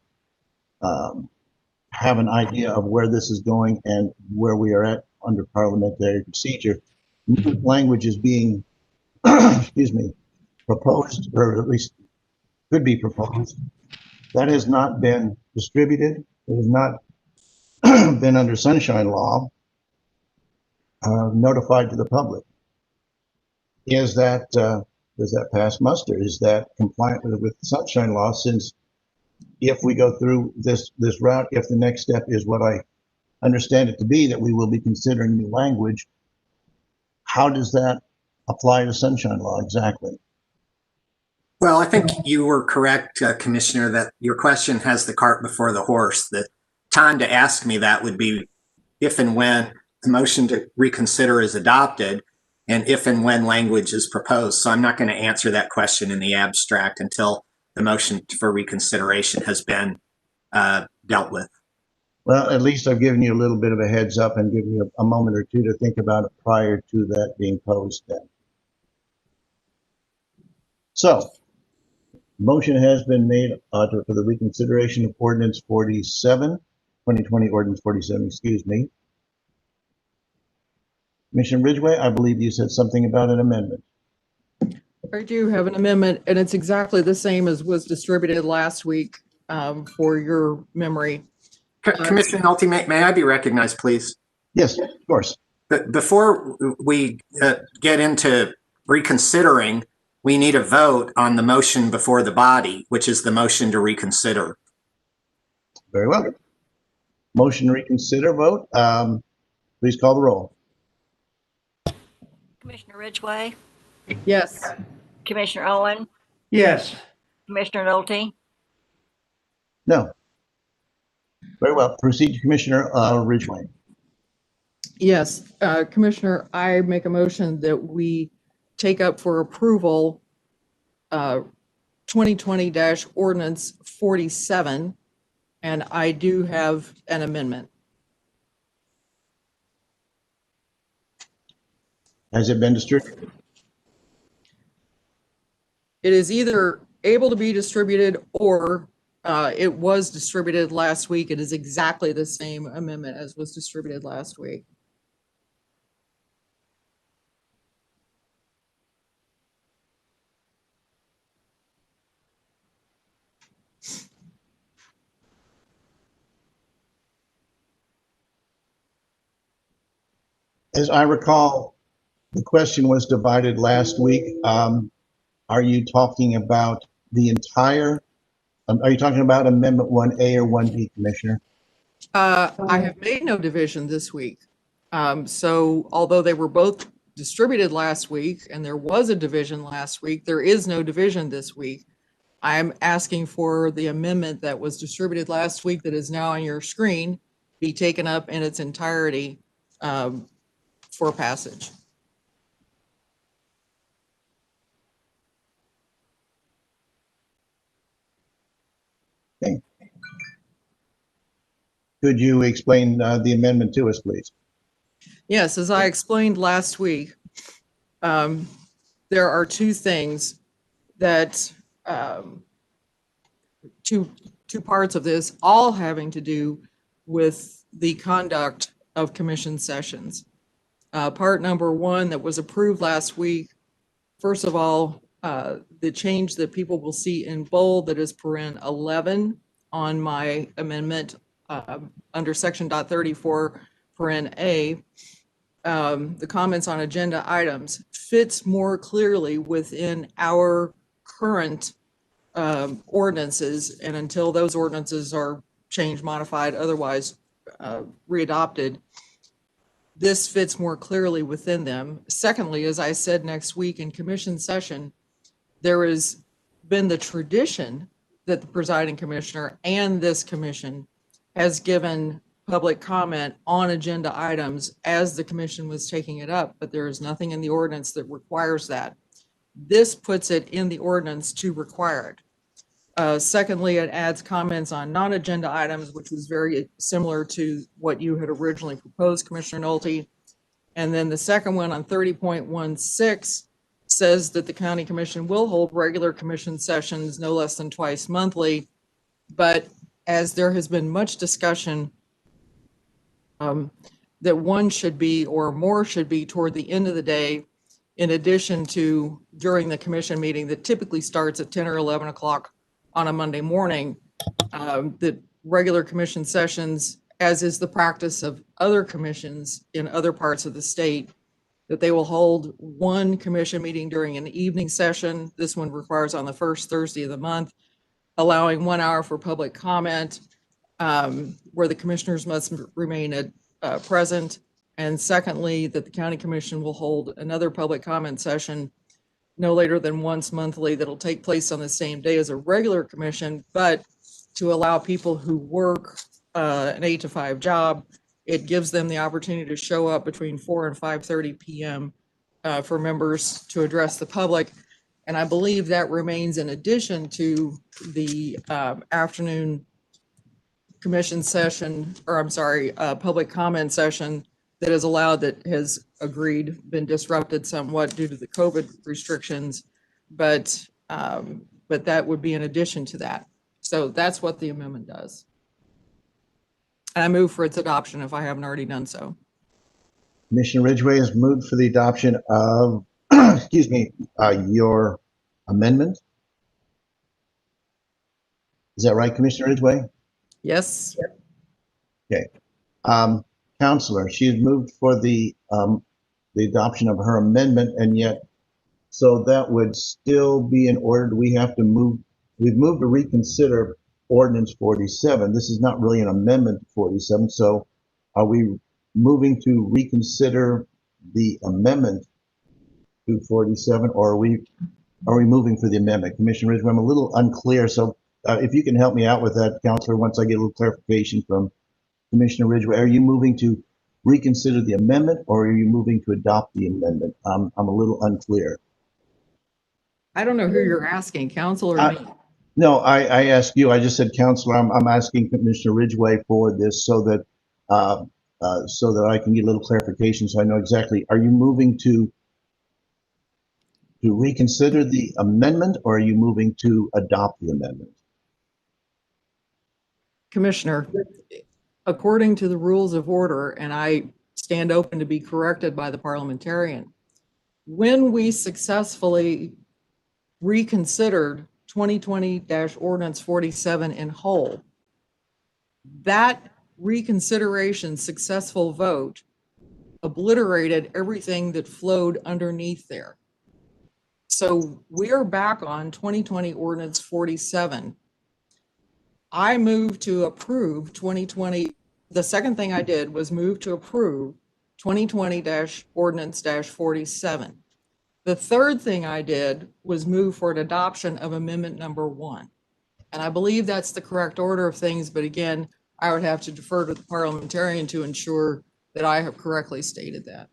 have an idea of where this is going and where we are at under parliamentary procedure. New language is being, excuse me, proposed, or at least could be proposed. That has not been distributed. It has not been under sunshine law notified to the public. Is that does that pass muster? Is that compliant with the sunshine law? Since if we go through this route, if the next step is what I understand it to be, that we will be considering new language, how does that apply to sunshine law exactly? Well, I think you were correct, Commissioner, that your question has the cart before the horse. The time to ask me that would be if and when the motion to reconsider is adopted and if and when language is proposed. So I'm not going to answer that question in the abstract until the motion for reconsideration has been dealt with. Well, at least I've given you a little bit of a heads up and given you a moment or two to think about it prior to that being posed then. So, motion has been made for the reconsideration of ordinance 47, 2020 ordinance 47, excuse me. Commissioner Ridgway, I believe you said something about an amendment. I do have an amendment, and it's exactly the same as was distributed last week for your memory. Commissioner Nolte, may I be recognized, please? Yes, of course. But before we get into reconsidering, we need a vote on the motion before the body, which is the motion to reconsider. Very well. Motion to reconsider vote. Please call the roll. Commissioner Ridgway, Yes. Commissioner Owen, Yes. Commissioner Nolte, No. Very well. Proceed to Commissioner Ridgway. Yes, Commissioner, I make a motion that we take up for approval 2020-ordinance 47, and I do have an amendment. Has it been distributed? It is either able to be distributed or it was distributed last week. It is exactly the same amendment as was distributed last week. As I recall, the question was divided last week. Are you talking about the entire, are you talking about Amendment 1A or 1B, Commissioner? I have made no division this week. So although they were both distributed last week and there was a division last week, there is no division this week. I'm asking for the amendment that was distributed last week that is now on your screen be taken up in its entirety for passage. Okay. Could you explain the amendment to us, please? Yes, as I explained last week, there are two things that, two parts of this, all having to do with the conduct of commission sessions. Part number one that was approved last week, first of all, the change that people will see in bold that is paren 11 on my amendment under section .34 paren A, the comments on agenda items fits more clearly within our current ordinances, and until those ordinances are changed, modified, otherwise readopted, this fits more clearly within them. Secondly, as I said, next week in commission session, there has been the tradition that the presiding commissioner and this commission has given public comment on agenda items as the commission was taking it up, but there is nothing in the ordinance that requires that. This puts it in the ordinance to require it. Secondly, it adds comments on non-agenda items, which was very similar to what you had originally proposed, Commissioner Nolte. And then the second one on 30.16 says that the county commission will hold regular commission sessions no less than twice monthly. But as there has been much discussion that one should be or more should be toward the end of the day, in addition to during the commission meeting that typically starts at 10 or 11 o'clock on a Monday morning, that regular commission sessions, as is the practice of other commissions in other parts of the state, that they will hold one commission meeting during an evening session. This one requires on the first Thursday of the month, allowing 1 hour for public comment, where the commissioners must remain present. And secondly, that the county commission will hold another public comment session no later than once monthly that'll take place on the same day as a regular commission, but to allow people who work an 8 to 5 job, it gives them the opportunity to show up between 4 and 5:30 p.m. For members to address the public. And I believe that remains in addition to the afternoon commission session, or I'm sorry, public comment session that is allowed, that has been disrupted somewhat due to the COVID restrictions, but that would be in addition to that. So that's what the amendment does. And I move for its adoption if I haven't already done so. Commissioner Ridgway has moved for the adoption of, excuse me, your amendment. Is that right, Commissioner Ridgway? Yes. Okay. Counselor, she has moved for the adoption of her amendment, and yet, so that would still be in order. We have to move, we've moved to reconsider ordinance 47. This is not really an amendment to 47, so are we moving to reconsider the amendment to 47, or are we moving for the amendment? Commissioner Ridgway, I'm a little unclear, so if you can help me out with that, Counselor, once I get a little clarification from Commissioner Ridgway, are you moving to reconsider the amendment, or are you moving to adopt the amendment? I'm a little unclear. I don't know who you're asking, council or me. No, I asked you. I just said, Counselor, I'm asking Commissioner Ridgway for this so that I can get a little clarification, so I know exactly. Are you moving to reconsider the amendment, or are you moving to adopt the amendment? Commissioner, according to the rules of order, and I stand open to be corrected by the parliamentarian, when we successfully reconsidered 2020-ordinance 47 in whole, that reconsideration successful vote obliterated everything that flowed underneath there. So we're back on 2020 ordinance 47. I moved to approve 2020. The second thing I did was move to approve 2020-ordinance-47. The third thing I did was move for an adoption of amendment number 1. And I believe that's the correct order of things, but again, I would have to defer to the parliamentarian to ensure that I have correctly stated that.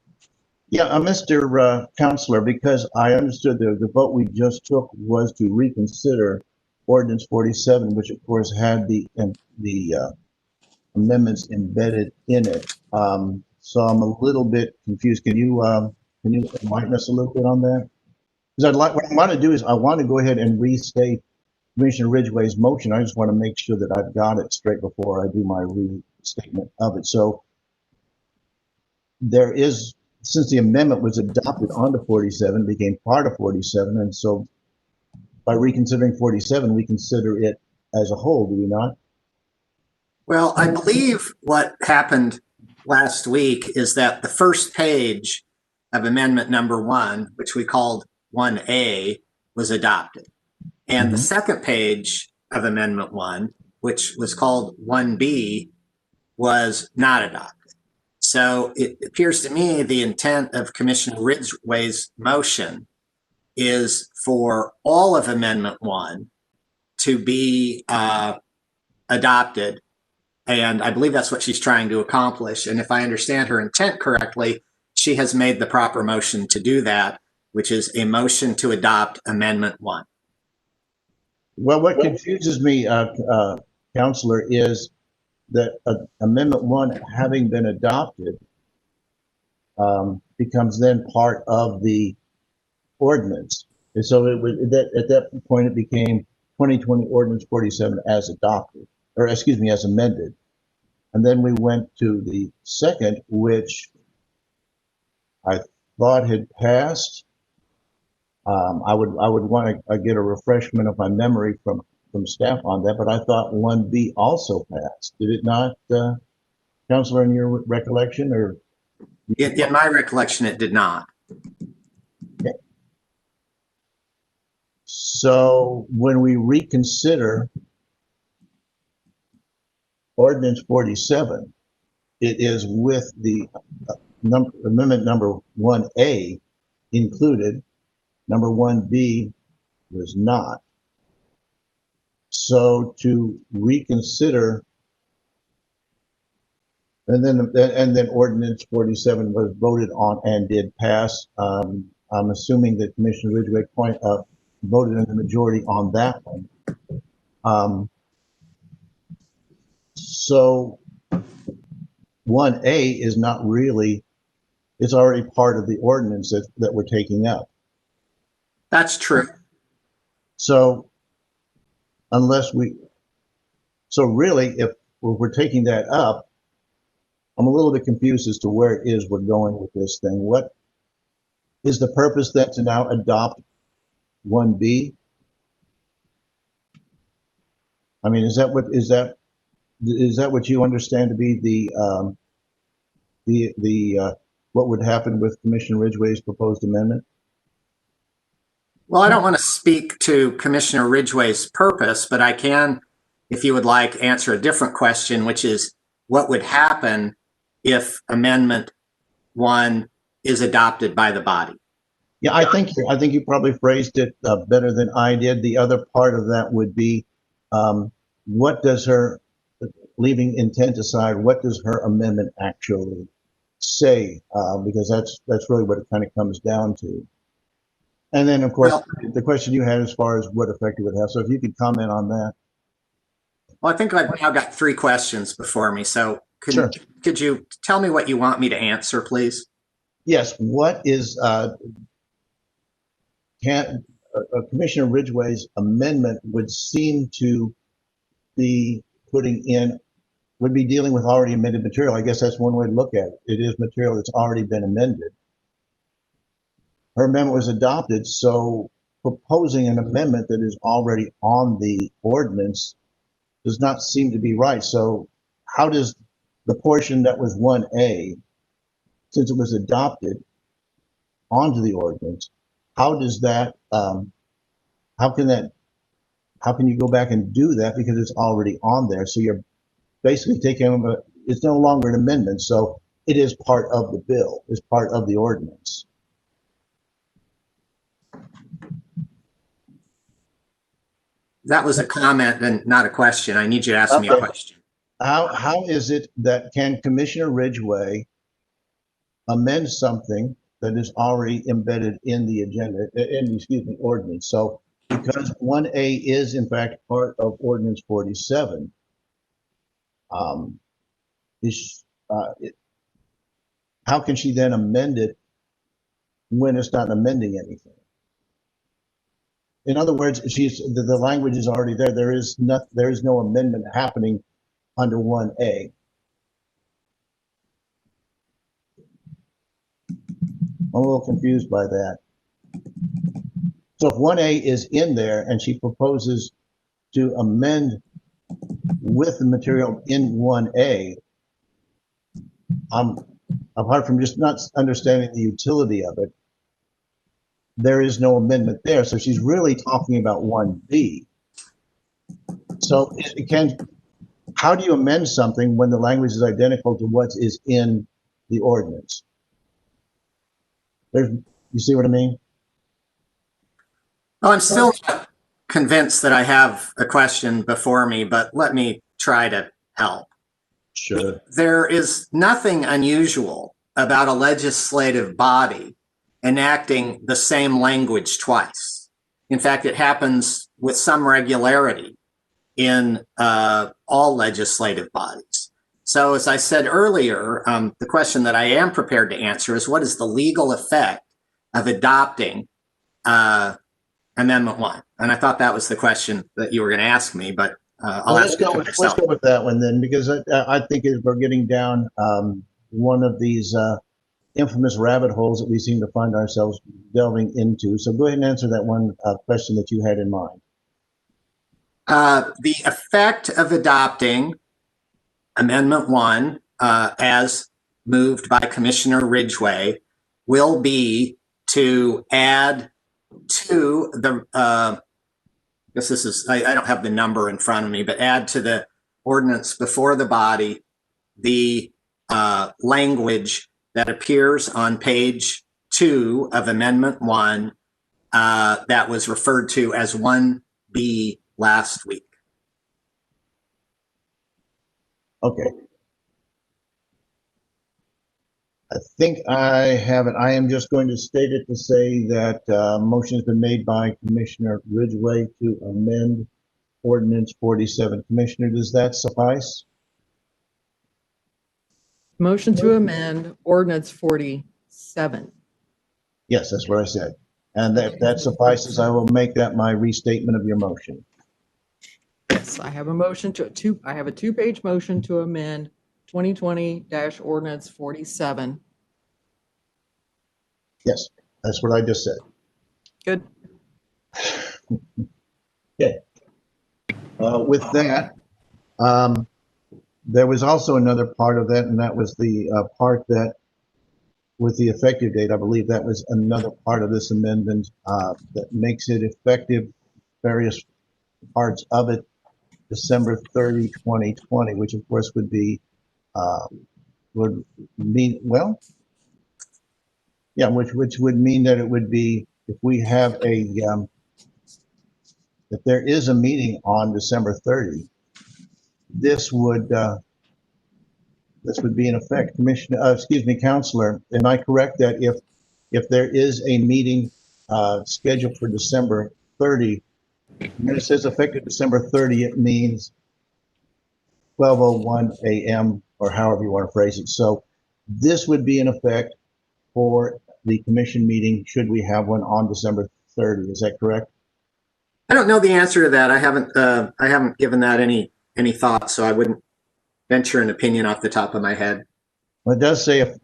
Yeah, Mr. Counselor, because I understood the vote we just took was to reconsider ordinance 47, which of course had the amendments embedded in it. So I'm a little bit confused. Can you enlighten us a little bit on that? Because what I want to do is I want to go ahead and restate Commissioner Ridgway's motion. I just want to make sure that I've got it straight before I do my restatement of it. So there is, since the amendment was adopted onto 47, became part of 47, and so by reconsidering 47, we consider it as a whole, do we not? Well, I believe what happened last week is that the first page of amendment number 1, which we called 1A, was adopted. And the second page of amendment 1, which was called 1B, was not adopted. So it appears to me the intent of Commissioner Ridgway's motion is for all of amendment 1 to be adopted. And I believe that's what she's trying to accomplish. And if I understand her intent correctly, she has made the proper motion to do that, which is a motion to adopt amendment 1. Well, what confuses me, Counselor, is that amendment 1, having been adopted, becomes then part of the ordinance. And so at that point, it became 2020 ordinance 47 as adopted, or excuse me, as amended. And then we went to the second, which I thought had passed. I would want to get a refreshment of my memory from staff on that, but I thought 1B also passed. Did it not, Counselor, in your recollection, or? In my recollection, it did not. Okay. So when we reconsider ordinance 47, it is with the amendment number 1A included. Number 1B was not. So to reconsider, and then ordinance 47 was voted on and did pass. I'm assuming that Commissioner Ridgway voted in the majority on that one. So 1A is not really, it's already part of the ordinance that we're taking up. That's true. So really, if we're taking that up, I'm a little bit confused as to where it is we're going with this thing. What is the purpose then to now adopt 1B? I mean, is that what you understand to be what would happen with Commissioner Ridgway's proposed amendment? Well, I don't want to speak to Commissioner Ridgway's purpose, but I can, if you would like, answer a different question, which is what would happen if Amendment 1 is adopted by the body? Yeah, I think you probably phrased it better than I did. The other part of that would be, what does her, leaving intent aside, what does her amendment actually say? Because that's really what it kind of comes down to. And then, of course, the question you had as far as what effect it would have. So if you could comment on that. Well, I think I've now got 3 questions before me. So Sure. could you tell me what you want me to answer, please? Yes. What is Commissioner Ridgway's amendment would seem to be would be dealing with already amended material. I guess that's one way to look at it. It is material that's already been amended. Her amendment was adopted, so proposing an amendment that is already on the ordinance does not seem to be right. So how does the portion that was 1A, since it was adopted onto the ordinance, how does that, how can you go back and do that because it's already on there? So you're basically taking, it's no longer an amendment, so it is part of the bill, it's part of the ordinance. That was a comment and not a question. I need you to ask me a question. How is it that can Commissioner Ridgway amend something that is already embedded in the agenda, ordinance? So because 1A is in fact part of Ordinance 47, how can she then amend it when it's not amending anything? In other words, the language is already there. There is no amendment happening under 1A. I'm a little confused by that. So if 1A is in there and she proposes to amend with the material in 1A, apart from just not understanding the utility of it, there is no amendment there. So she's really talking about 1B. So how do you amend something when the language is identical to what is in the ordinance? You see what I mean? Well, I'm still not convinced that I have a question before me, but let me try to help. Sure. There is nothing unusual about a legislative body enacting the same language twice. In fact, it happens with some regularity in all legislative bodies. So as I said earlier, the question that I am prepared to answer is what is the legal effect of adopting Amendment 1? And I thought that was the question that you were going to ask me, but let's go with that one then, because I think we're getting down one of these infamous rabbit holes that we seem to find ourselves delving into. So go ahead and answer that one question that you had in mind. The effect of adopting Amendment 1 as moved by Commissioner Ridgway will be to add to the, I guess this is, I don't have the number in front of me, but add to the ordinance before the body the language that appears on page 2 of Amendment 1 that was referred to as 1B last week. Okay. I think I have it. I am just going to state it to say that motion has been made by Commissioner Ridgway to amend Ordinance 47. Commissioner, does that suffice? Motion to amend Ordinance 47. Yes, that's what I said. And that suffices. I will make that my restatement of your motion. Yes, I have a motion I have a 2-page motion to amend 2020-Ordinance 47. Yes, that's what I just said. Good. Okay. With that, There was also another part of that, and that was the part that with the effective date, I believe that was another part of this amendment that makes it effective, various parts of it, December 30, 2020, which of course would be, would mean, well, yeah, which would mean that it would be, if we have a, if there is a meeting on December 30, this would be in effect. Commissioner, excuse me, Counselor, am I correct that if there is a meeting scheduled for December 30, when it says effective December 30, it means 12:01 a.m. or however you want to phrase it. So this would be in effect for the commission meeting should we have one on December 30. Is that correct? I don't know the answer to that. I haven't given that any thought, so I wouldn't venture an opinion off the top of my head. Well, it does say,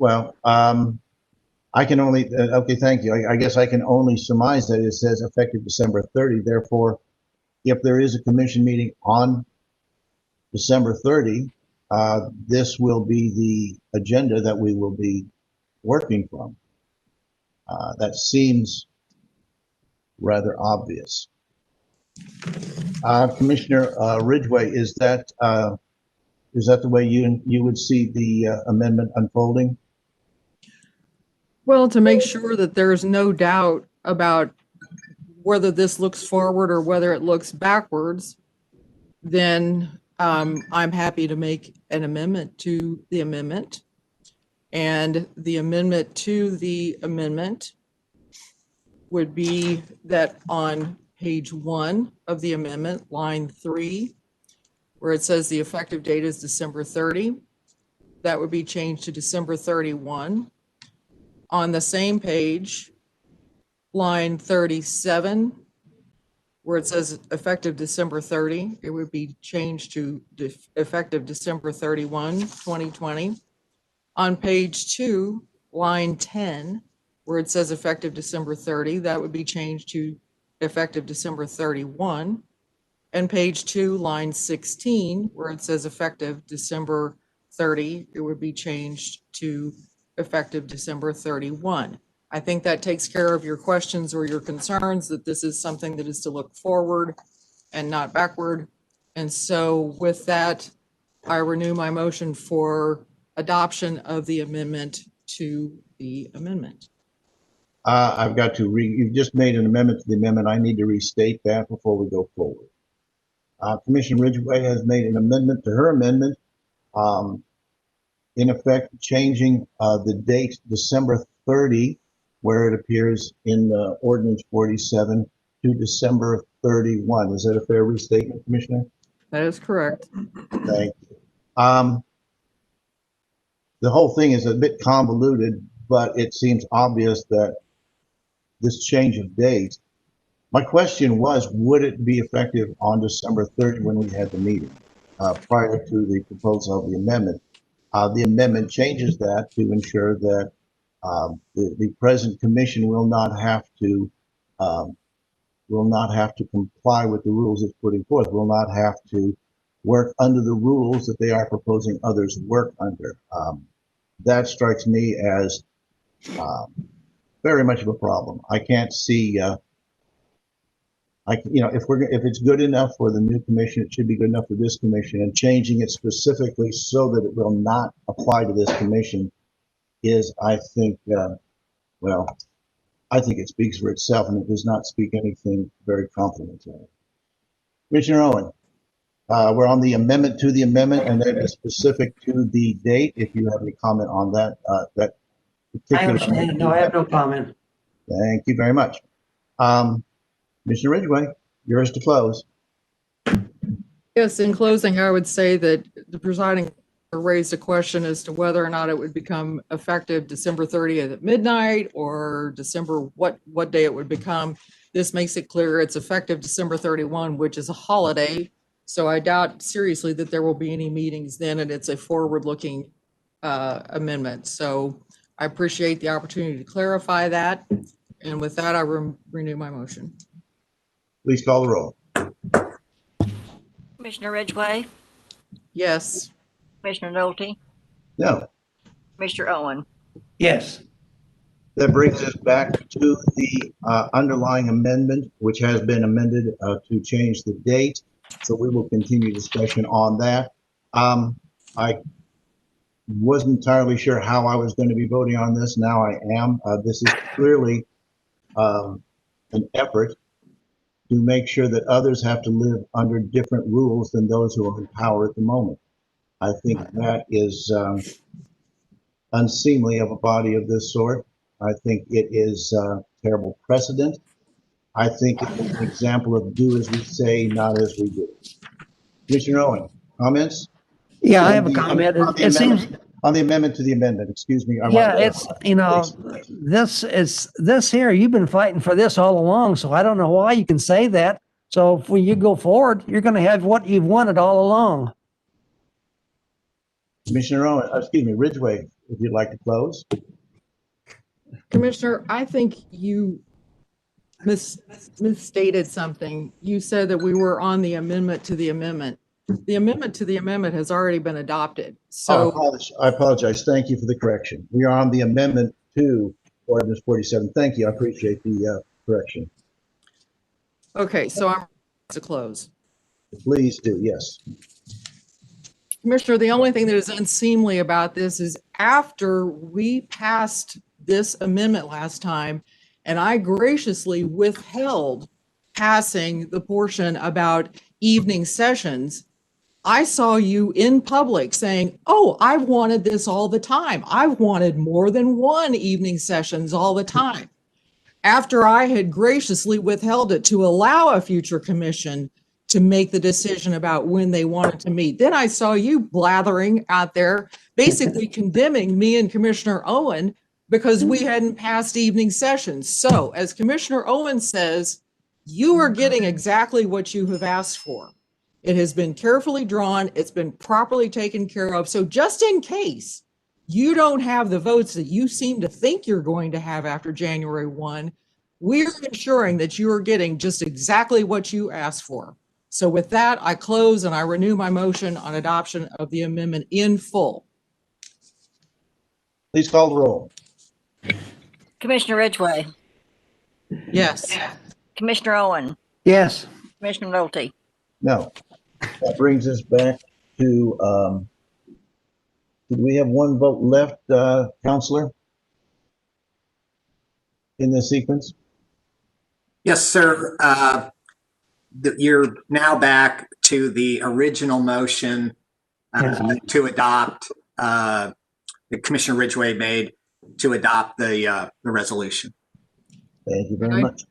I can only, okay, thank you. I guess I can only surmise that it says effective December 30. Therefore, if there is a commission meeting on December 30, this will be the agenda that we will be working from. That seems rather obvious. Commissioner Ridgway, is that the way you would see the amendment unfolding? Well, to make sure that there's no doubt about whether this looks forward or whether it looks backwards, then I'm happy to make an amendment to the amendment. And the amendment to the amendment would be that on page 1 of the amendment, line 3, where it says the effective date is December 30, that would be changed to December 31. On the same page, line 37, where it says effective December 30, it would be changed to effective December 31, 2020. On page 2, line 10, where it says effective December 30, that would be changed to effective December 31. And page 2, line 16, where it says effective December 30, it would be changed to effective December 31. I think that takes care of your questions or your concerns that this is something that is to look forward and not backward. And so with that, I renew my motion for adoption of the amendment to the amendment. I've got to you've just made an amendment to the amendment. I need to restate that before we go forward. Commissioner Ridgway has made an amendment to her amendment, in effect changing the date December 30, where it appears in ordinance 47, to December 31. Is that a fair restatement, Commissioner? That is correct. Thank you. The whole thing is a bit convoluted, but it seems obvious that this change of date. My question was, would it be effective on December 30 when we had the meeting prior to the proposal of the amendment? The amendment changes that to ensure that the present commission will not have to comply with the rules it's putting forth, will not have to work under the rules that they are proposing others work under. That strikes me as very much of a problem. I can't see, if it's good enough for the new commission, it should be good enough for this commission, and changing it specifically so that it will not apply to this commission is, I think, I think it speaks for itself, and it does not speak anything very complimentary. Commissioner Owen, we're on the amendment to the amendment, and that is specific to the date. If you have any comment on that, that I particular. understand. No, I have no comment. Thank you very much. Commissioner Ridgway, yours to close. Yes, in closing, I would say that the presiding raised a question as to whether or not it would become effective December 30th at midnight or December, what day it would become. This makes it clear it's effective December 31, which is a holiday. So I doubt seriously that there will be any meetings then, and it's a forward-looking amendment. So I appreciate the opportunity to clarify that. And with that, I renew my motion. Please call the roll. Commissioner Ridgway, Yes. Commissioner Nolte, No. Commissioner Owen. Yes. That brings us back to the underlying amendment, which has been amended to change the date. So we will continue discussion on that. I wasn't entirely sure how I was going to be voting on this. Now I am. This is clearly an effort to make sure that others have to live under different rules than those who are in power at the moment. I think that is unseemly of a body of this sort. I think it is a terrible precedent. I think it is an example of do as we say, not as we do. Commissioner Owen, comments? Yeah, I On have a the- comment. on the It seems, amendment- On the amendment to the amendment, excuse me. yeah, it's, this here, you've been fighting for this all along, so I don't know why you can say that. So if you go forward, you're going to have what you've wanted all along. Commissioner Owen, excuse me, Ridgway, if you'd like to close. Commissioner, I think you misstated something. You said that we were on the amendment to the amendment. The amendment to the amendment has already been adopted. So, I apologize. Thank you for the correction. We are on the amendment to ordinance 47. Thank you. I appreciate the correction. okay, so I'm to close. Please do, yes. Commissioner, the only thing that is unseemly about this is after we passed this amendment last time, and I graciously withheld passing the portion about evening sessions, I saw you in public saying, oh, I've wanted this all the time. I've wanted more than one evening sessions all the time. After I had graciously withheld it to allow a future commission to make the decision about when they wanted to meet. Then I saw you blathering out there, basically condemning me and Commissioner Owen because we hadn't passed evening sessions. So as Commissioner Owen says, you are getting exactly what you have asked for. It has been carefully drawn. It's been properly taken care of. So just in case you don't have the votes that you seem to think you're going to have after January 1, we're ensuring that you are getting just exactly what you asked for. So with that, I close and I renew my motion on adoption of the amendment in full. Please call the roll. Commissioner Ridgway, Yes. Commissioner Owen, Yes. Commissioner Nolte. No. That brings us back to, did we have one vote left, Counselor? In this sequence? Yes, sir. You're now back to the original motion to adopt, that Commissioner Ridgway made to adopt the resolution. Thank you very much.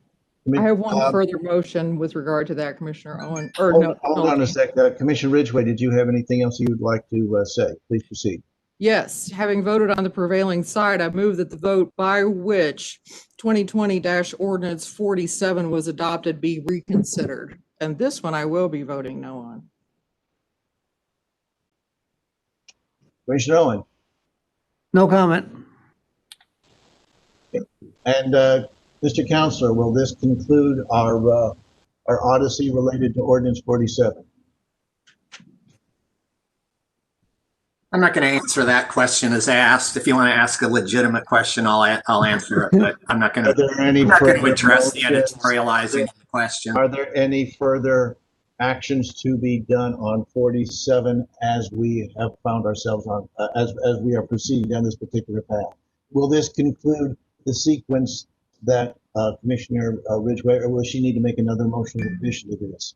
I have one further motion with regard to that, Commissioner Owen, or no. Hold on a sec. Commissioner Ridgway, did you have anything else you would like to say? Please proceed. Yes, having voted on the prevailing side, I move that the vote by which 2020-ordinance 47 was adopted be reconsidered. And this one I will be voting no on. Commissioner Owen. No comment. And Mr. Counselor, will this conclude our odyssey related to ordinance 47? I'm not going to answer that question as asked. If you want to ask a legitimate question, I'll answer it, but I'm not going Are there any to further address the motions? editorializing of the question. Are there any further actions to be done on 47 as we have found ourselves on, as we are proceeding down this particular path? Will this conclude the sequence that Commissioner Ridgway, or will she need to make another motion in addition to this?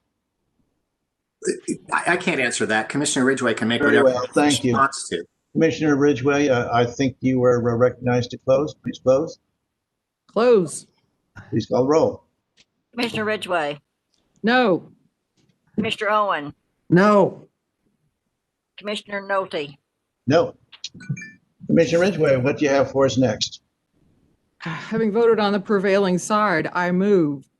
I can't answer that. Commissioner Ridgway can make Very whatever well, thank she you. wants to. Commissioner Ridgway, I think you were recognized to close. Please close. Close. Please call the roll. Commissioner Ridgway, No. Commissioner Owen, No. Commissioner Nolte. No. Commissioner Ridgway, what do you have for us next? Having voted on the prevailing side, I move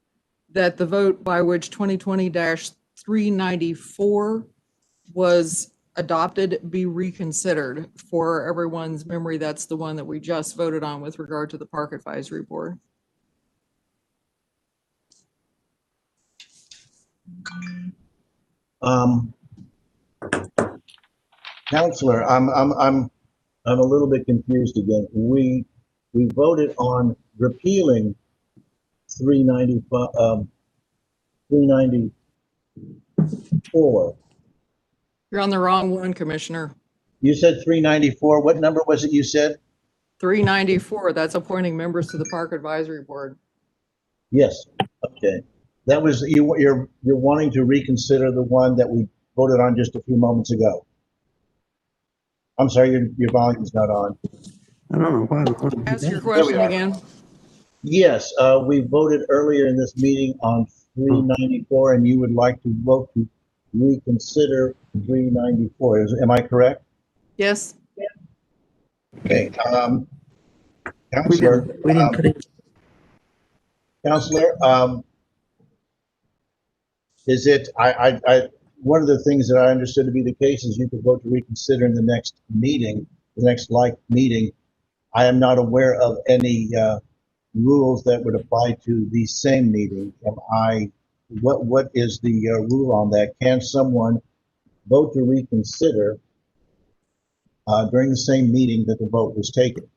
that the vote by which 2020-394 was adopted be reconsidered. For everyone's memory, that's the one that we just voted on with regard to the Park Advisory Board. Counselor, I'm a little bit confused again. We voted on repealing 394. You're on the wrong one, Commissioner. You said 394. What number was it you said? 394, that's appointing members to the Park Advisory Board. Yes. Okay. That was, you're wanting to reconsider the one that we voted on just a few moments ago. I'm sorry, your volume's not on. I don't know why. we want to do Ask your that. question are. again. Yes, we voted earlier in this meeting on 394, and you would like to vote to reconsider 394. Am I correct? Yes, Okay. We Counselor, didn't put it. Counselor, is it, one of the things that I understood to be the case is you could vote to reconsider in the next meeting, the next meeting. I am not aware of any rules that would apply to the same meeting. What is the rule on that? Can someone vote to reconsider during the same meeting that the vote was taken?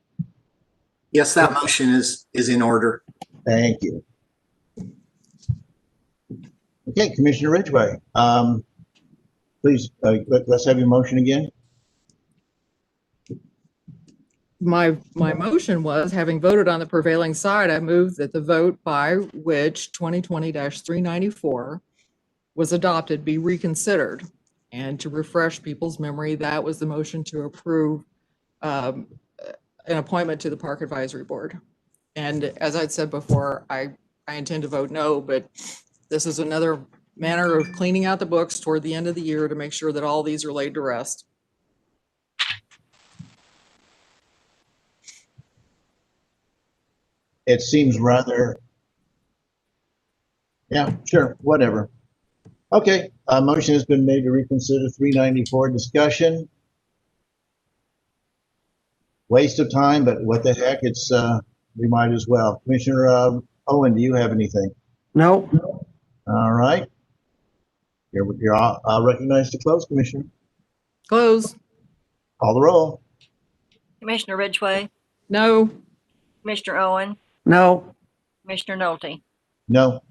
Yes, that motion is in order. Thank you. Okay, Commissioner Ridgway, please, let's have your motion again. my motion was, having voted on the prevailing side, I move that the vote by which 2020-394 was adopted be reconsidered. And to refresh people's memory, that was the motion to approve an appointment to the Park Advisory Board. And as I'd said before, I intend to vote no, but this is another manner of cleaning out the books toward the end of the year to make sure that all these are laid to rest. It seems rather, yeah, sure, whatever. Okay, a motion has been made to reconsider 394. Discussion. Waste of time, but what the heck, it's, we might as well. Commissioner Owen, do you have anything? No, All right. You're recognized to close, Commissioner. Close. Call the roll. Commissioner Ridgway, No. Commissioner Owen, no, Commissioner Nolte. No.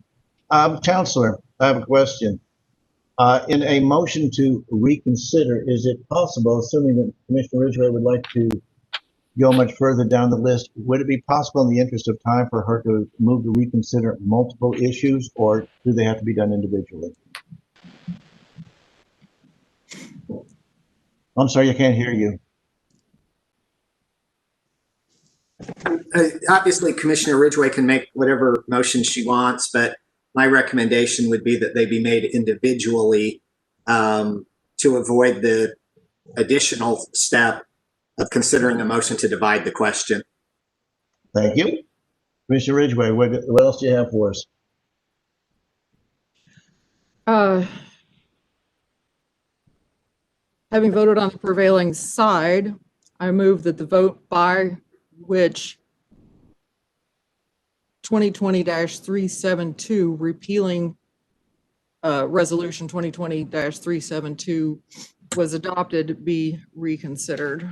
Counselor, I have a question. In a motion to reconsider, is it possible, assuming that Commissioner Ridgway would like to go much further down the list, would it be possible in the interest of time for her to move to reconsider multiple issues, or do they have to be done individually? I'm sorry, I can't hear you. Obviously, Commissioner Ridgway can make whatever motion she wants, but my recommendation would be that they be made individually to avoid the additional step of considering a motion to divide the question. Thank you. Commissioner Ridgway, what else do you have for us? Having voted on the prevailing side, I move that the vote by which 2020-372 repealing resolution 2020-372 was adopted be reconsidered.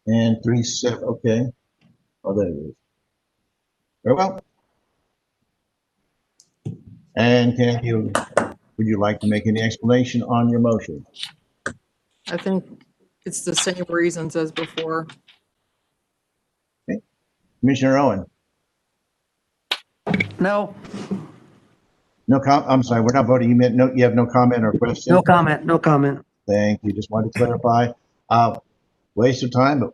And 37, okay. Oh, there it is. Very well. And would you like to make any explanation on your motion? I think it's the same reasons as before. Okay. Commissioner Owen? no, I'm sorry, we're not voting. You have no comment or question? no comment, no comment. Thank you. Just wanted to clarify. Waste of time, but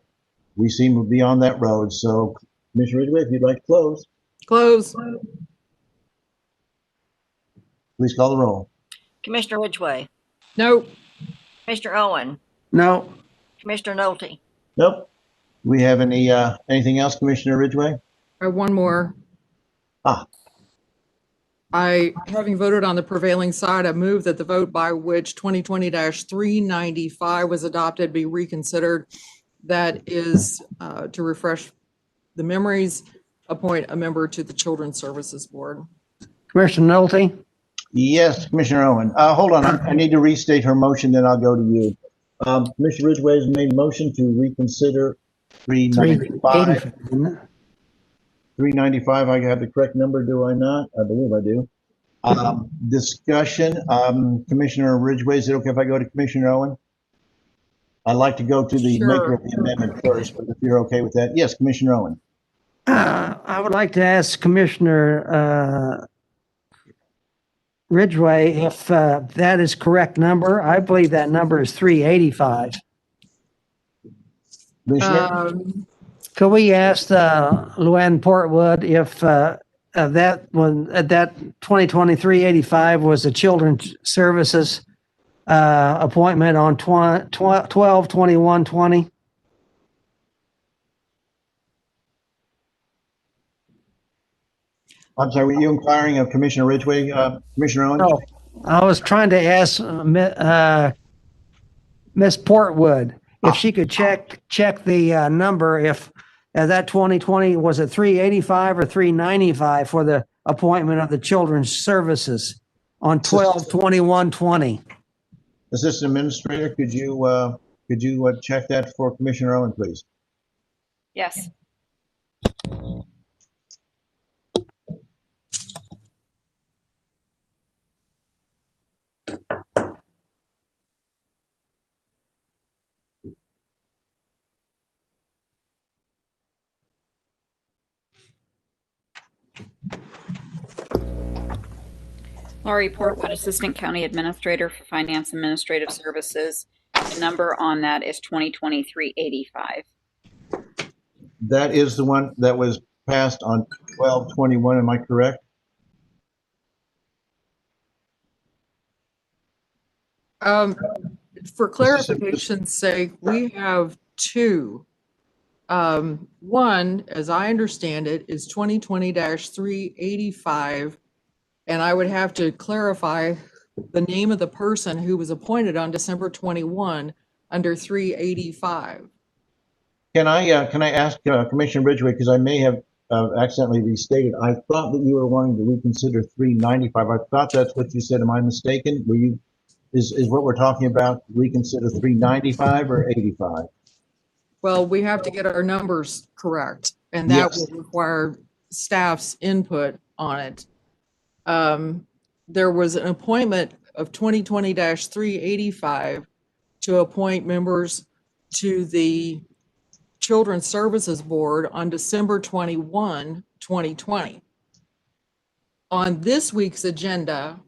we seem to be on that road. So Commissioner Ridgway, if you'd like to close, Close. please call the roll. Commissioner Ridgway, No. Commissioner Owen, No, Commissioner Nolte. Nope. Do we have anything else, Commissioner Ridgway? I have one more. Having voted on the prevailing side, I move that the vote by which 2020-395 was adopted be reconsidered. That is, to refresh the memories, appoint a member to the Children's Services Board. Commissioner Nolte, Yes, Commissioner Owen. Hold on, I need to restate her motion, then I'll go to you. Commissioner Ridgway has made a motion to reconsider 395. 385. 395, I have the correct number, do I not? I believe I do. Discussion, Commissioner Ridgway, is it okay if I go to Commissioner Owen? I'd like to go to the maker of the amendment first, but if you're okay with that, yes, Commissioner Owen. I would like to ask Commissioner Ridgway if that is correct number. I believe that number is 385. Commissioner, Could we ask Luann Portwood if that 2023-85 was the Children's Services appointment on 12/21/20? I'm sorry, were you inquiring of Commissioner Ridgway, Commissioner Owen? No, I was trying to ask Miss Portwood if she could check the number if that 2020 was it 385 or 395 for the appointment of the Children's Services on 12/21/20. Assistant Administrator, could you check that for Commissioner Owen, please? Yes. Laurie Portwood, Assistant County Administrator for Finance Administrative Services. The number on that is 2023-85. That is the one that was passed on 12/21, am I correct? For clarification's sake, we have two. One, as I understand it, is 2020-385. And I would have to clarify the name of the person who was appointed on December 21 under 385. Can I ask Commissioner Ridgway, because I may have accidentally restated, I thought that you were wanting to reconsider 395. I thought that's what you said. Am I mistaken? Is what we're talking about reconsider 395 or 85? Well, we have to get our numbers correct, and that Yes. will require staff's input on it. There was an appointment of 2020-385 to appoint members to the Children's Services Board on December 21, 2020. On this week's agenda,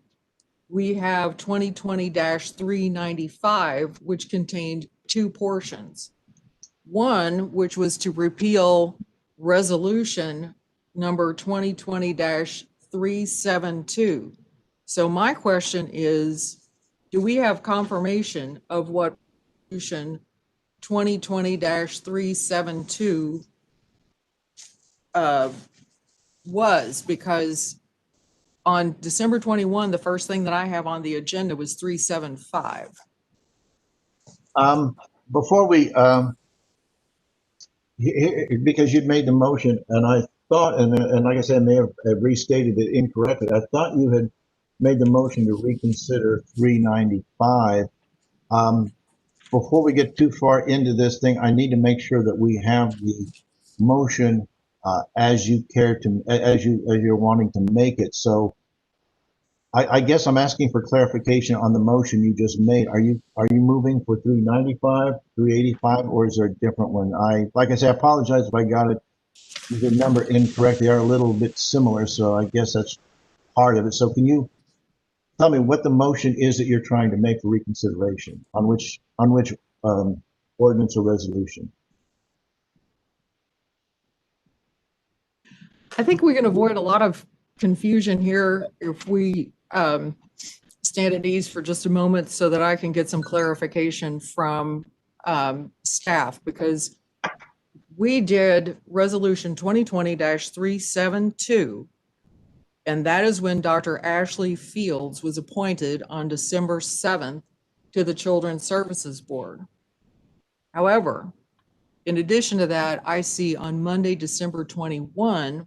we have 2020-395, which contained two portions. One, which was to repeal resolution number 2020-372. So my question is, do we have confirmation of what resolution 2020-372 was? Because on December 21, the first thing that I have on the agenda was 375. Before we, because you'd made the motion, and I thought, and like I said, I may have restated it incorrectly. I thought you had made the motion to reconsider 395. Before we get too far into this thing, I need to make sure that we have the motion as you're wanting to make it. So I guess I'm asking for clarification on the motion you just made. Are you moving for 395, 385, or is there a different one? Like I said, I apologize if I got it the number incorrect. They are a little bit similar, so I guess that's part of it. So can you tell me what the motion is that you're trying to make for reconsideration on which ordinance or resolution? I think we can avoid a lot of confusion here if we stand at ease for just a moment so that I can get some clarification from staff, because we did resolution 2020-372, and that is when Dr. Ashley Fields was appointed on December 7th to the Children's Services Board. However, in addition to that, I see on Monday, December 21,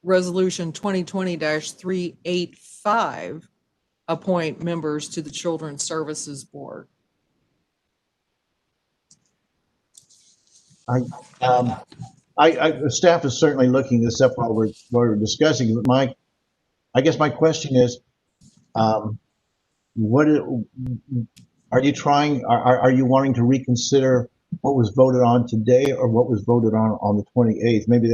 Resolution 2020-385, appoint members to the Children's Services Board. Staff is certainly looking this up while we're discussing. But I guess my question is, what are you trying? Are you wanting to reconsider what was voted on today, or what was voted on the 28th? Maybe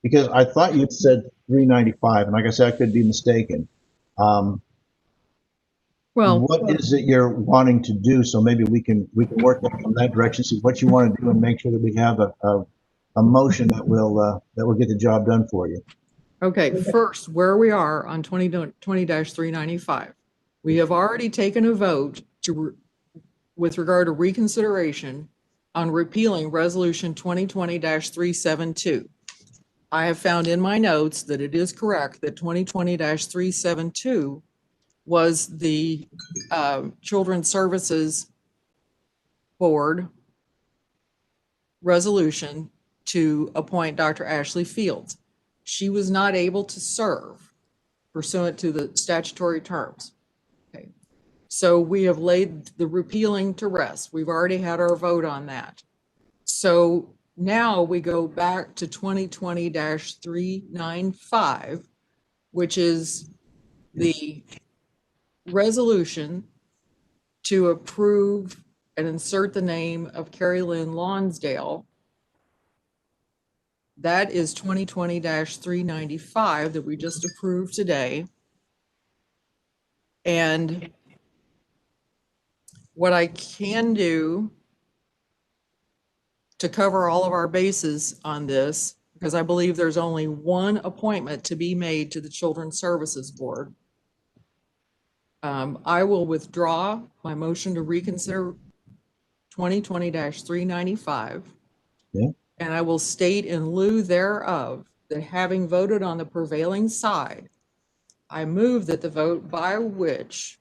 because I thought you'd said 395, and like I said, I could be mistaken. Well, What is it you're wanting to do? So maybe we can work in that direction, see what you want to do, and make sure that we have a motion that will get the job done for you. okay, first, where we are on 2020-395. We have already taken a vote with regard to reconsideration on repealing Resolution 2020-372. I have found in my notes that it is correct that 2020-372 was the Children's Services Board resolution to appoint Dr. Ashley Fields. She was not able to serve pursuant to the statutory terms. Okay, so we have laid the repealing to rest. We've already had our vote on that. So now we go back to 2020-395, which is the resolution to approve and insert the name of Carrie Lynn Lonsdale. That is 2020-395 that we just approved today. And what I can do to cover all of our bases on this, because I believe there's only one appointment to be made to the Children's Services Board, I will withdraw my motion to reconsider 2020-395. Yeah. And I will state in lieu thereof that having voted on the prevailing side, I move that the vote by which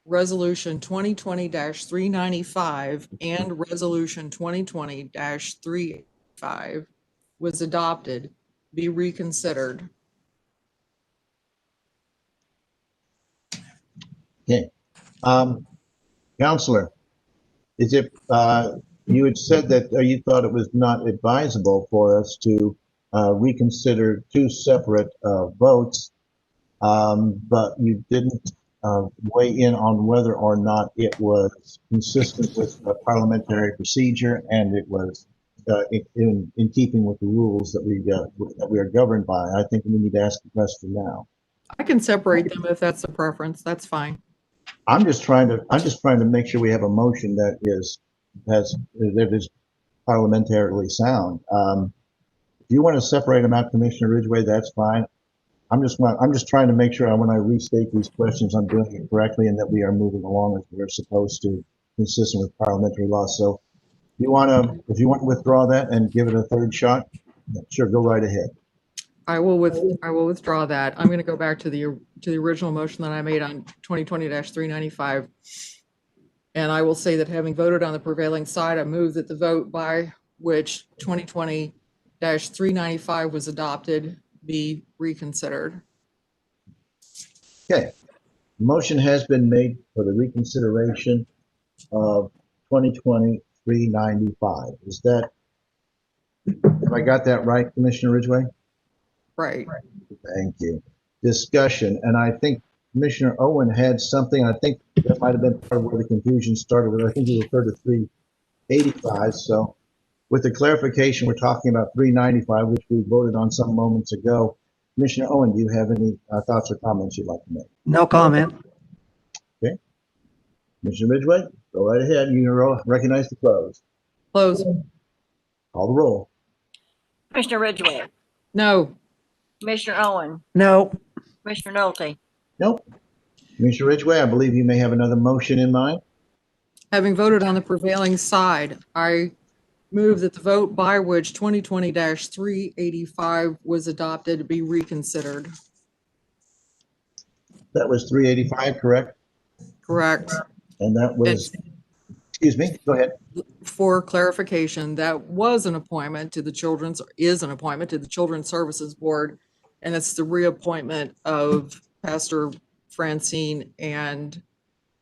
Resolution 2020-395 and Resolution 2020-385 was adopted be reconsidered. Okay. Counselor, is it, you had said that you thought it was not advisable for us to reconsider two separate votes, but you didn't weigh in on whether or not it was consistent with parliamentary procedure and it was in keeping with the rules that we are governed by. I think we need to ask the question now. I can separate them if that's the preference. That's fine. I'm just trying to make sure we have a motion that is parliamentarily sound. If you want to separate them out, Commissioner Ridgway, that's fine. I'm just trying to make sure when I restate these questions, I'm doing it correctly and that we are moving along as we're supposed to, consistent with parliamentary law. So if you want to withdraw that and give it a third shot, sure, go right ahead. I will withdraw that. I'm going to go back to the original motion that I made on 2020-395. And I will say that having voted on the prevailing side, I move that the vote by which 2020-395 was adopted be reconsidered. Okay. Motion has been made for the reconsideration of 2020-395. Is that, have I got that right, Commissioner Ridgway? Right. Thank you. Discussion, and I think Commissioner Owen had something. I think that might have been part of where the confusion started with. I think he referred to 385. So with the clarification, we're talking about 395, which we voted on some moments ago. Commissioner Owen, do you have any thoughts or comments you'd like to make? No comment. Okay. Commissioner Ridgway, go right ahead. You recognize the close. Close. Call the roll. Commissioner Ridgway, No. Commissioner Owen, No. Commissioner Nolte, Nope. Commissioner Ridgway, I believe you may have another motion in mind. Having voted on the prevailing side, I move that the vote by which 2020-385 was adopted be reconsidered. That was 385, correct? Correct. And that was Excuse me, go ahead. For clarification, that was an appointment to the is an appointment to the Children's Services Board, and it's the reappointment of Pastor Francine and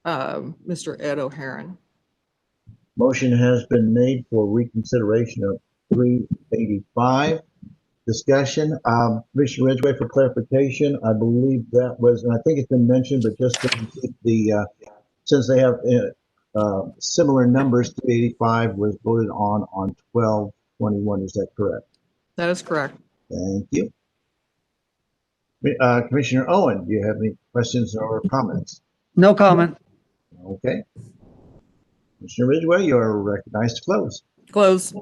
Mr. Ed O'Haron. Motion has been made for reconsideration of 385. Discussion. Commissioner Ridgway, for clarification, I believe that was, and I think it's been mentioned, but just to keep the, since they have similar numbers, 385 was voted on 12/21. Is that correct? That is correct. Thank you. Commissioner Owen, do you have any questions or comments? No comment. Okay. Commissioner Ridgway, you are recognized to close. Close.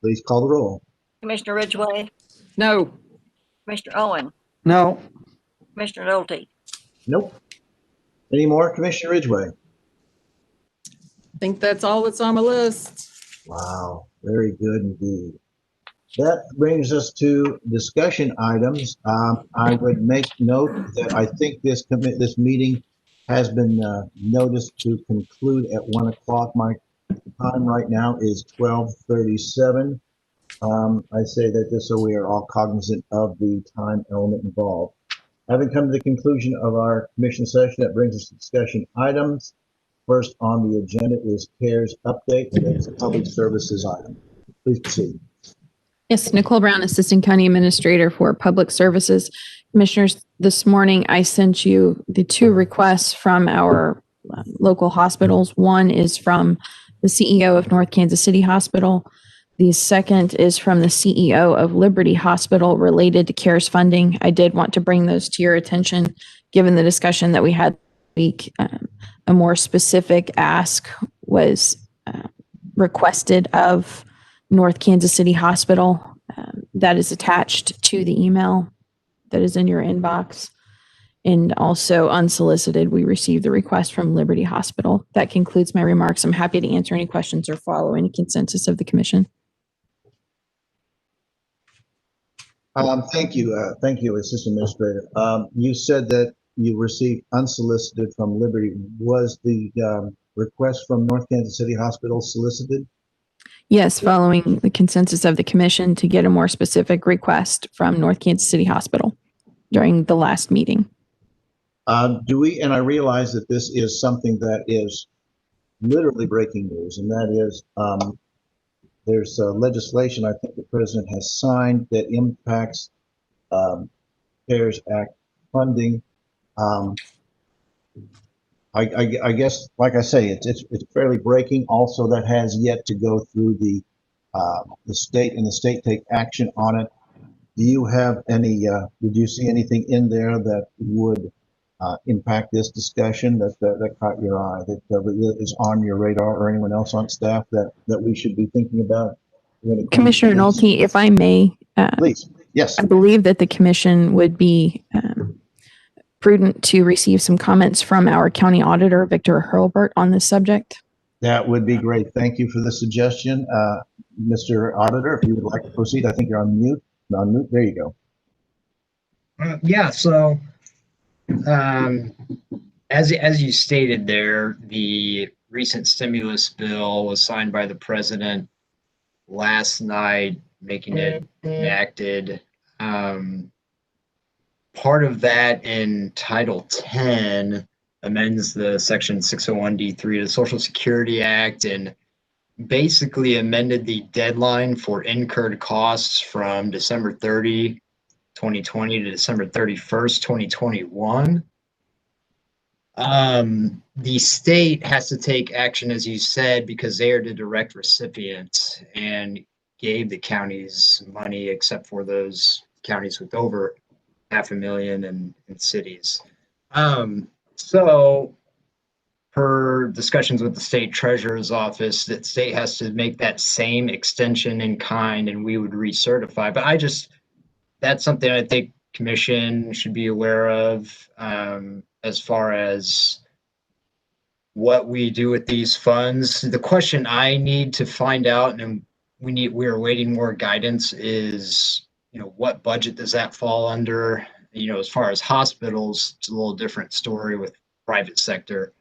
Please call the roll. Commissioner Ridgway, No. Commissioner Owen, No. Commissioner Nolte, Nope. Any more, Commissioner Ridgway? I think that's all that's on my list. Wow, very good indeed. That brings us to discussion items. I would make note that I think this meeting has been noticed to conclude at 1 o'clock. My time right now is 12:37. I say that just so we are all cognizant of the time element involved. Having come to the conclusion of our commission session, that brings us to discussion items. First on the agenda is CARES update, and it's a public services item. Please proceed. Yes, Nicole Brown, Assistant County Administrator for Public Services. Commissioners, this morning I sent you the two requests from our local hospitals. One is from the CEO of North Kansas City Hospital. The second is from the CEO of Liberty Hospital related to CARES funding. I did want to bring those to your attention, given the discussion that we had this week. A more specific ask was requested of North Kansas City Hospital. That is attached to the email that is in your inbox. And also unsolicited, we received the request from Liberty Hospital. That concludes my remarks. I'm happy to answer any questions or follow any consensus of the commission. Thank you, Assistant Administrator. You said that you received unsolicited from Liberty. Was the request from North Kansas City Hospital solicited? Yes, following the consensus of the commission to get a more specific request from North Kansas City Hospital during the last meeting. And I realize that this is something that is literally breaking news, and that is there's legislation I think the president has signed that impacts CARES Act funding. I guess, like I say, it's fairly breaking. Also, that has yet to go through the state, and the state take action on it. Do you have any? Did you see anything in there that would impact this discussion that caught your eye, that is on your radar, or anyone else on staff that we should be thinking about? Commissioner Nolte, if I may, please. Yes. I believe that the commission would be prudent to receive some comments from our county auditor, Victor Hurlbert, on this subject. That would be great. Thank you for the suggestion. Mr. Auditor, if you would like to proceed, I think you're on mute. There you go. Yeah, so as you stated there, the recent stimulus bill was signed by the president last night, making it enacted. Part of that in Title 10 amends the Section 601D3 of the Social Security Act and basically amended the deadline for incurred costs from December 30, 2020 to December 31st, 2021. The state has to take action, as you said, because they are the direct recipients and gave the counties money, except for those counties with over 500,000 and cities. So per discussions with the state treasurer's office, that state has to make that same extension in kind and we would recertify. But that's something I think commission should be aware of as far as what we do with these funds. The question I need to find out, and we're awaiting more guidance, is what budget does that fall under? As far as hospitals, it's a little different story with private sector.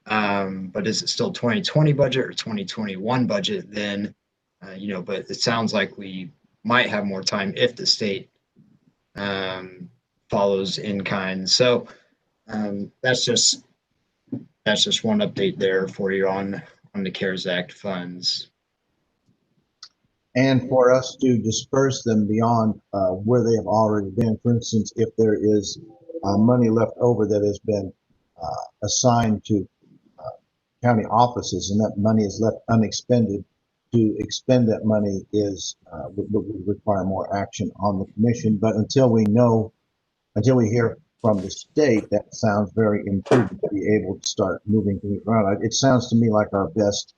But is it still 2020 budget or 2021 budget then? But it sounds like we might have more time if the state follows in kind. So that's just one update there for you on the CARES Act funds. And for us to disperse them beyond where they have already been. For instance, if there is money left over that has been assigned to county offices and that money is left unexpended, to expend that money would require more action on the commission. But until we hear from the state, that sounds very imprudent to be able to start moving things around. It sounds to me like our best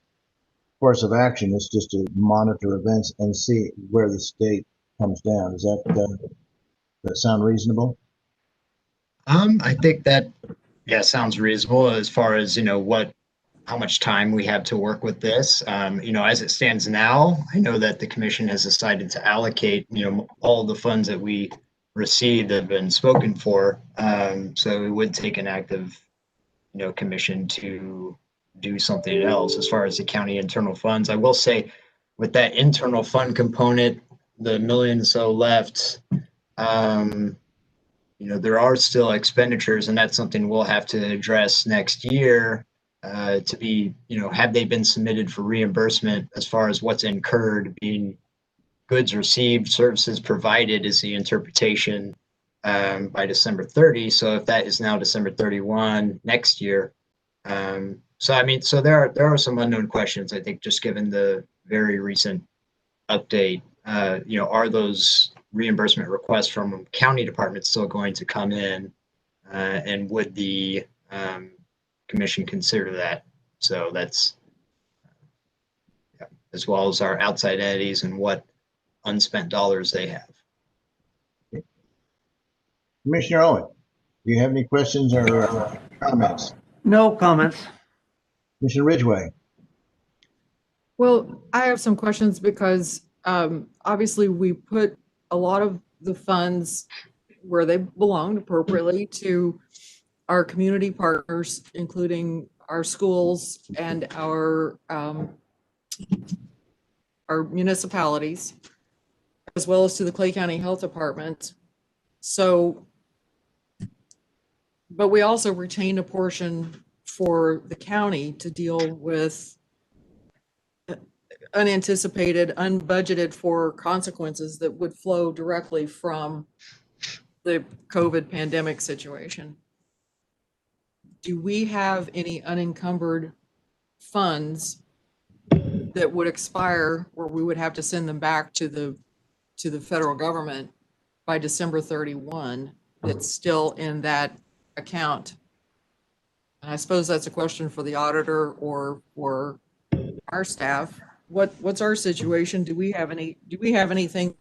course of action is just to monitor events and see where the state comes down. Does that sound reasonable? I think that, sounds reasonable as far as, how much time we have to work with this. As it stands now, I know that the commission has decided to allocate, all the funds that we received have been spoken for. So it would take an active, commission to do something else as far as the county internal funds. I will say with that internal fund component, the million or so left, there are still expenditures, and that's something we'll have to address next year. To be, have they been submitted for reimbursement as far as what's incurred, being goods received, services provided is the interpretation by December 30. So if that is now December 31 next year, so there are some unknown questions, I think, just given the very recent update. Are those reimbursement requests from county departments still going to come in, and would the commission consider that? So that's as well as our outside entities and what unspent dollars they have. Commissioner Owen, do you have any questions or comments? No comments. Commissioner Ridgway? Well, I have some questions because obviously we put a lot of the funds where they belonged appropriately to our community partners, including our schools and our municipalities, as well as to the Clay County Health Department. So, but we also retained a portion for the county to deal with unanticipated, unbudgeted for consequences that would flow directly from the COVID pandemic situation. Do we have any unencumbered funds that would expire where we would have to send them back to the federal government by December 31 that's still in that account? And I suppose that's a question for the auditor or for our staff. What's our situation? Do we have anything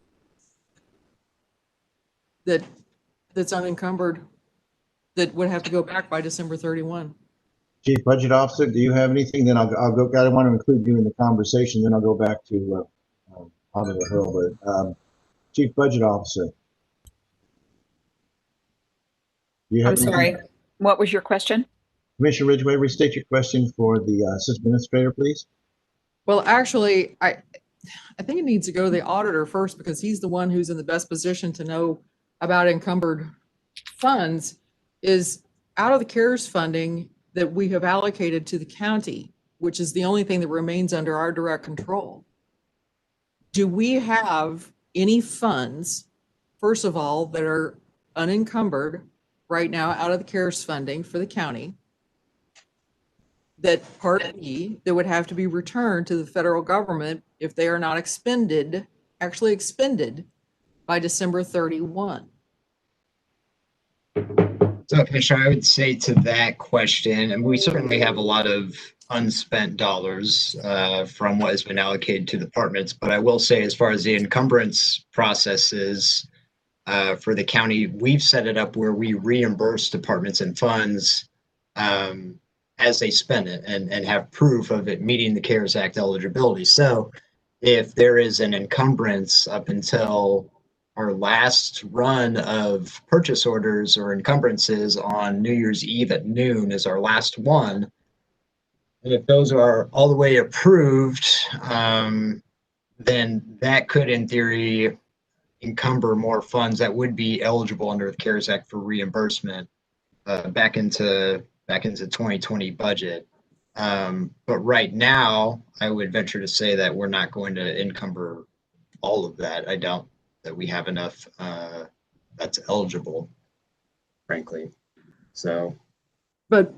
that's unencumbered that would have to go back by December 31? Chief Budget Officer, do you have anything? Then I'll go. I want to include you in the conversation. Then I'll go back to Auditor Hurlburt. Chief Budget Officer. Do you have I'm sorry. What was your question? Commissioner Ridgway, restate your question for the Assistant Administrator, please. Well, actually, I think it needs to go to the auditor first because he's the one who's in the best position to know about encumbered funds. Is out of the CARES funding that we have allocated to the county, which is the only thing that remains under our direct control. Do we have any funds, first of all, that are unencumbered right now out of the CARES funding for the county, that Part B, that would have to be returned to the federal government if they are not actually expended by December 31? So, Commissioner, I would say to that question, and we certainly have a lot of unspent dollars from what has been allocated to departments, but I will say as far as the encumbrance processes for the county, we've set it up where we reimburse departments and funds as they spend it and have proof of it meeting the CARES Act eligibility. So if there is an encumbrance up until our last run of purchase orders or encumbrances on New Year's Eve at noon is our last one. And if those are all the way approved, then that could, in theory, encumber more funds that would be eligible under the CARES Act for reimbursement back into 2020 budget. But right now, I would venture to say that we're not going to encumber all of that. I doubt that we have enough that's eligible, frankly. So, But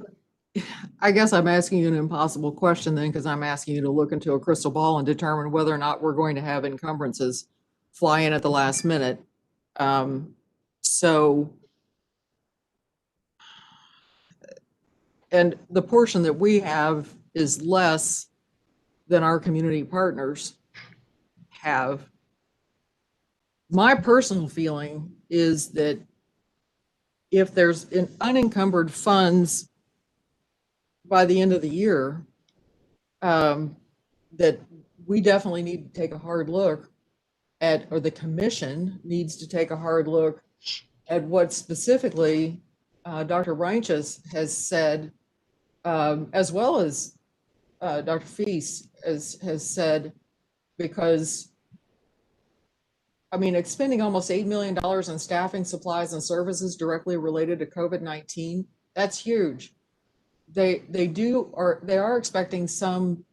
I guess I'm asking you an impossible question then, because I'm asking you to look into a crystal ball and determine whether or not we're going to have encumbrances fly in at the last minute. And the portion that we have is less than our community partners have. My personal feeling is that if there's unencumbered funds by the end of the year, that we definitely need to take a hard look at, or the commission needs to take a hard look at what specifically Dr. Reinches has said, as well as Dr. Feast has said, because I mean, expending almost $8 million in staffing, supplies, and services directly related to COVID-19, that's huge. They are expecting some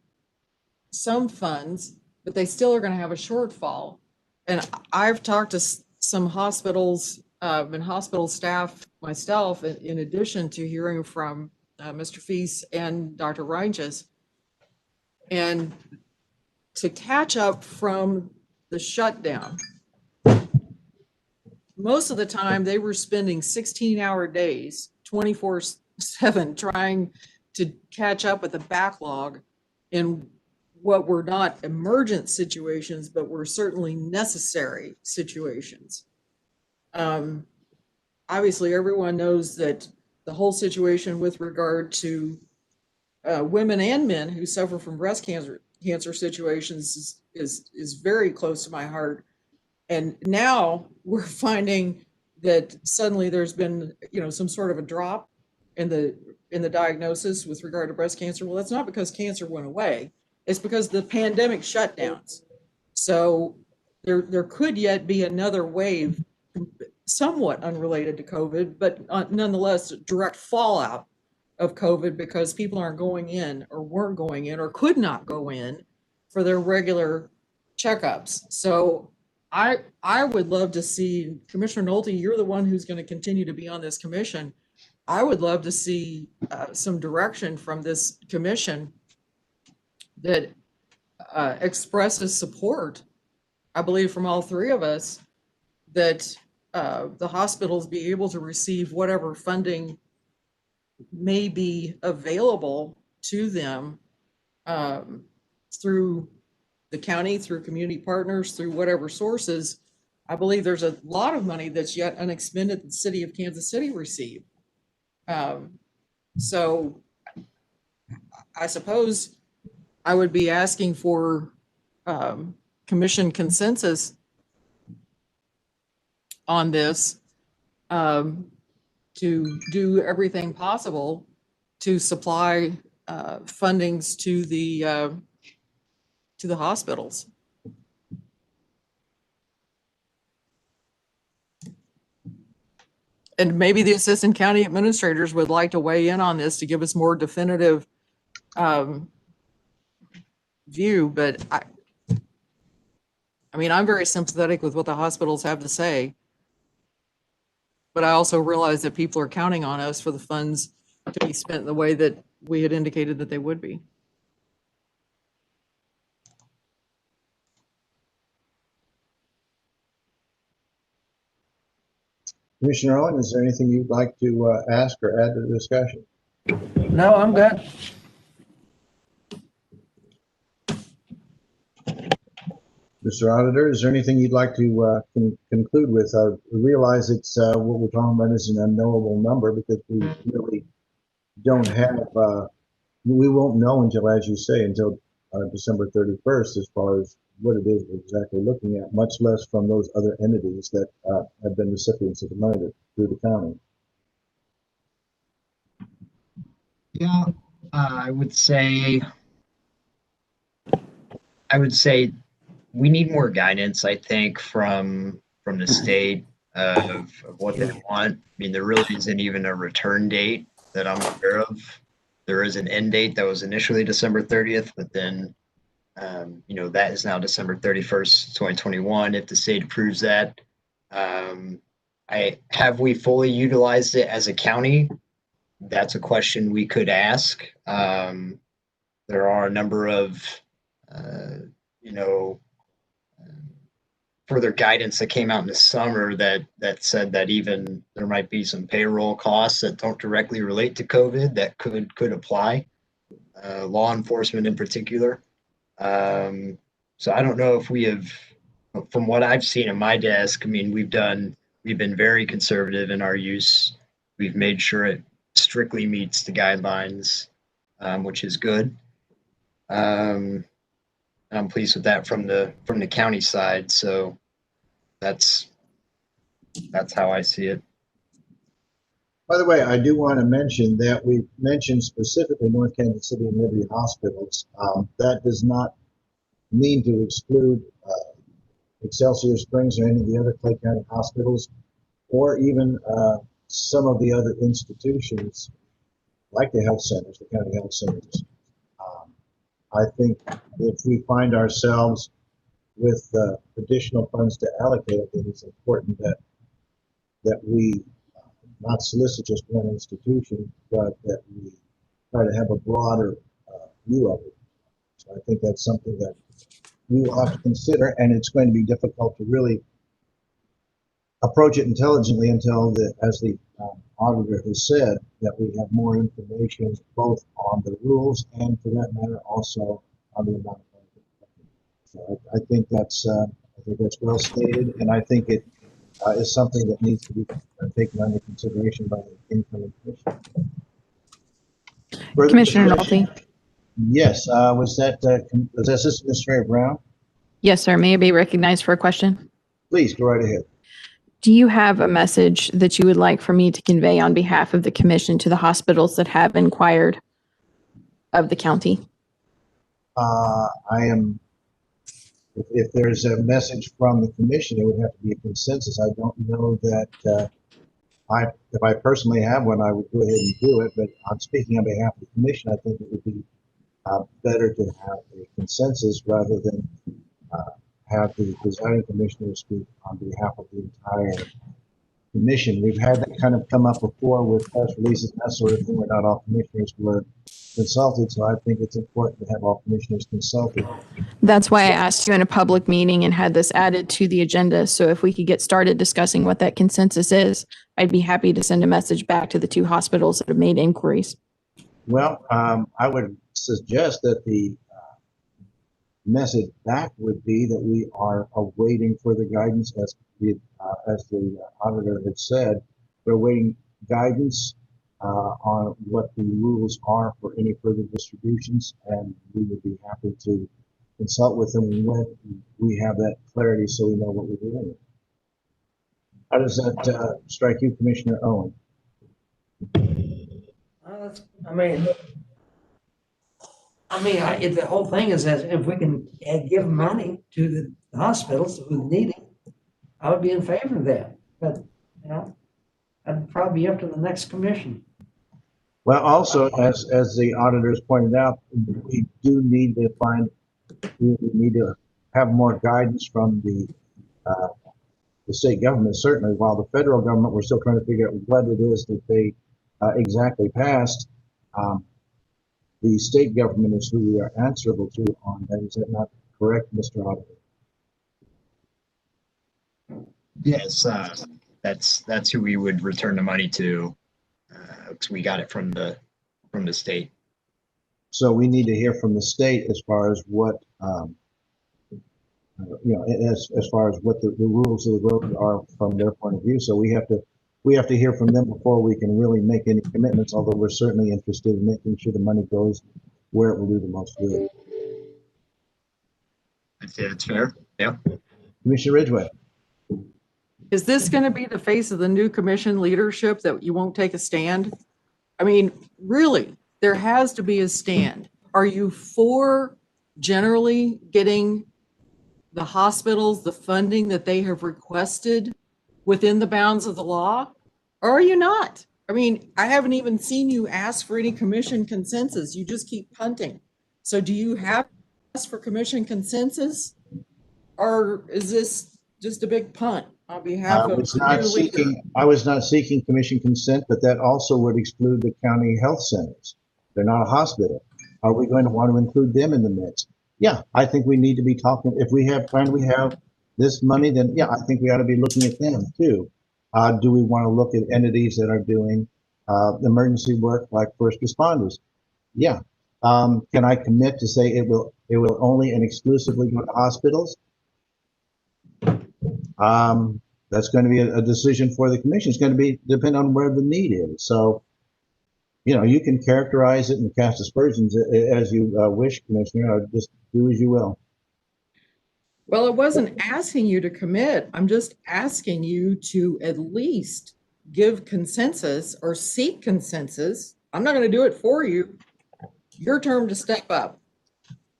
funds, but they still are going to have a shortfall. And I've talked to some hospitals and hospital staff myself, in addition to hearing from Mr. Feast and Dr. Reinches. And to catch up from the shutdown, most of the time they were spending 16-hour days, 24/7, trying to catch up with the backlog in what were not emergent situations, but were certainly necessary situations. Obviously, everyone knows that the whole situation with regard to women and men who suffer from breast cancer situations is very close to my heart. And now we're finding that suddenly there's been, some sort of a drop in the diagnosis with regard to breast cancer. Well, that's not because cancer went away. It's because the pandemic shutdowns. So there could yet be another wave, somewhat unrelated to COVID, but nonetheless direct fallout of COVID, because people aren't going in, or weren't going in, or could not go in for their regular checkups. So I would love to see, Commissioner Nolte, you're the one who's going to continue to be on this commission. I would love to see some direction from this commission that expresses support, I believe from all three of us, that the hospitals be able to receive whatever funding may be available to them through the county, through community partners, through whatever sources. I believe there's a lot of money that's yet unexpended that the city of Kansas City received. So I suppose I would be asking for commission consensus on this, to do everything possible to supply fundings to the hospitals. And maybe the assistant county administrators would like to weigh in on this to give us more definitive view. But I mean, I'm very sympathetic with what the hospitals have to say. But I also realize that people are counting on us for the funds to be spent in the way that we had indicated that they would be. Commissioner Owen, is there anything you'd like to ask or add to the discussion? No, I'm good. Mr. Auditor, is there anything you'd like to conclude with? I realize it's what we're talking about is an unknowable number, because we really don't have, we won't know until, as you say, until December 31st, as far as what it is we're exactly looking at, much less from those other entities that have been recipients of the money through the county. Yeah, I would say we need more guidance, I think, from the state of what they want. I mean, there really isn't even a return date that I'm aware of. There is an end date that was initially December 30th, but then that is now December 31st, 2021. If the state approves that, have we fully utilized it as a county? That's a question we could ask. There are a number of, further guidance that came out in the summer that said that even there might be some payroll costs that don't directly relate to COVID that could apply, law enforcement in particular. So I don't know if we have, from what I've seen in my desk, I mean, we've been very conservative in our use. We've made sure it strictly meets the guidelines, which is good. I'm pleased with that from the county side. So that's how I see it. By the way, I do want to mention that we mentioned specifically North Kansas City and Liberty hospitals. That does not mean to exclude Excelsior Springs or any of the other Clay County hospitals, or even some of the other institutions like the health centers, the county health centers. I think if we find ourselves with additional funds to allocate, I think it's important that we not solicit just one institution, but that we try to have a broader view of it. So I think that's something that we will have to consider, and it's going to be difficult to really approach it intelligently until, as the auditor has said, that we have more information both on the rules and, for that matter, also on the amount of money. So I think that's well stated, and I think it is something that needs to be taken under consideration by the incoming commission. Further Commissioner discussion? Nolte. Yes. Was that Assistant Administrator Brown? Yes, sir. May I be recognized for a question? Please go right ahead. Do you have a message that you would like for me to convey on behalf of the commission to the hospitals that have inquired of the county? If there's a message from the commission, it would have to be a consensus. I don't know that if I personally have one, I would go ahead and do it, but I'm speaking on behalf of the commission. I think it would be better to have a consensus rather than have the presiding commissioner speak on behalf of the entire commission. We've had that kind of come up before with press releases and that sort of thing where not all commissioners were consulted. So I think it's important to have all commissioners consulted. That's why I asked you in a public meeting and had this added to the agenda. So if we could get started discussing what that consensus is, I'd be happy to send a message back to the two hospitals that have made inquiries. Well, I would suggest that the message back would be that we are awaiting further guidance, as the auditor had said. We're awaiting guidance on what the rules are for any further distributions, and we would be happy to consult with them when we have that clarity, so we know what we're doing. How does that strike you, Commissioner Owen? The whole thing is that if we can give money to the hospitals who need it, I would be in favor of that. But, that'd probably be up to the next commission. Well, also, as the auditors pointed out, we do need to have more guidance from the state government, certainly. While the federal government, we're still trying to figure out what it is that they exactly passed. The state government is who we are answerable to on that. Is that not correct, Mr. Auditor? Yes, that's who we would return the money to. Because we got it from the state. So we need to hear from the state as far as what as far as what the rules of the road are from their point of view. So we have to hear from them before we can really make any commitments, although we're certainly interested in making sure the money goes where it will do the most good. I'd say that's fair. Yeah. Commissioner Ridgway. Is this going to be the face of the new commission leadership that you won't take a stand? I mean, really, there has to be a stand. Are you for generally getting the hospitals the funding that they have requested within the bounds of the law? Or are you not? I mean, I haven't even seen you ask for any commission consensus. You just keep punting. So do you have ask for commission consensus? Or is this just a big punt on behalf of the new leader? I was not seeking commission consent, but that also would exclude the county health centers. They're not a hospital. Are we going to want to include them in the mix? Yeah, I think we need to be talking. If we have this money, then yeah, I think we ought to be looking at them too. Do we want to look at entities that are doing emergency work like first responders? Yeah. Can I commit to say it will only and exclusively go to hospitals? That's going to be a decision for the commission. It's going to depend on where the need is. So, you know, you can characterize it and cast aspersions as you wish, Commissioner. Just do as you will. Well, it wasn't asking you to commit. I'm just asking you to at least give consensus or seek consensus. I'm not going to do it for you. Your term to step up.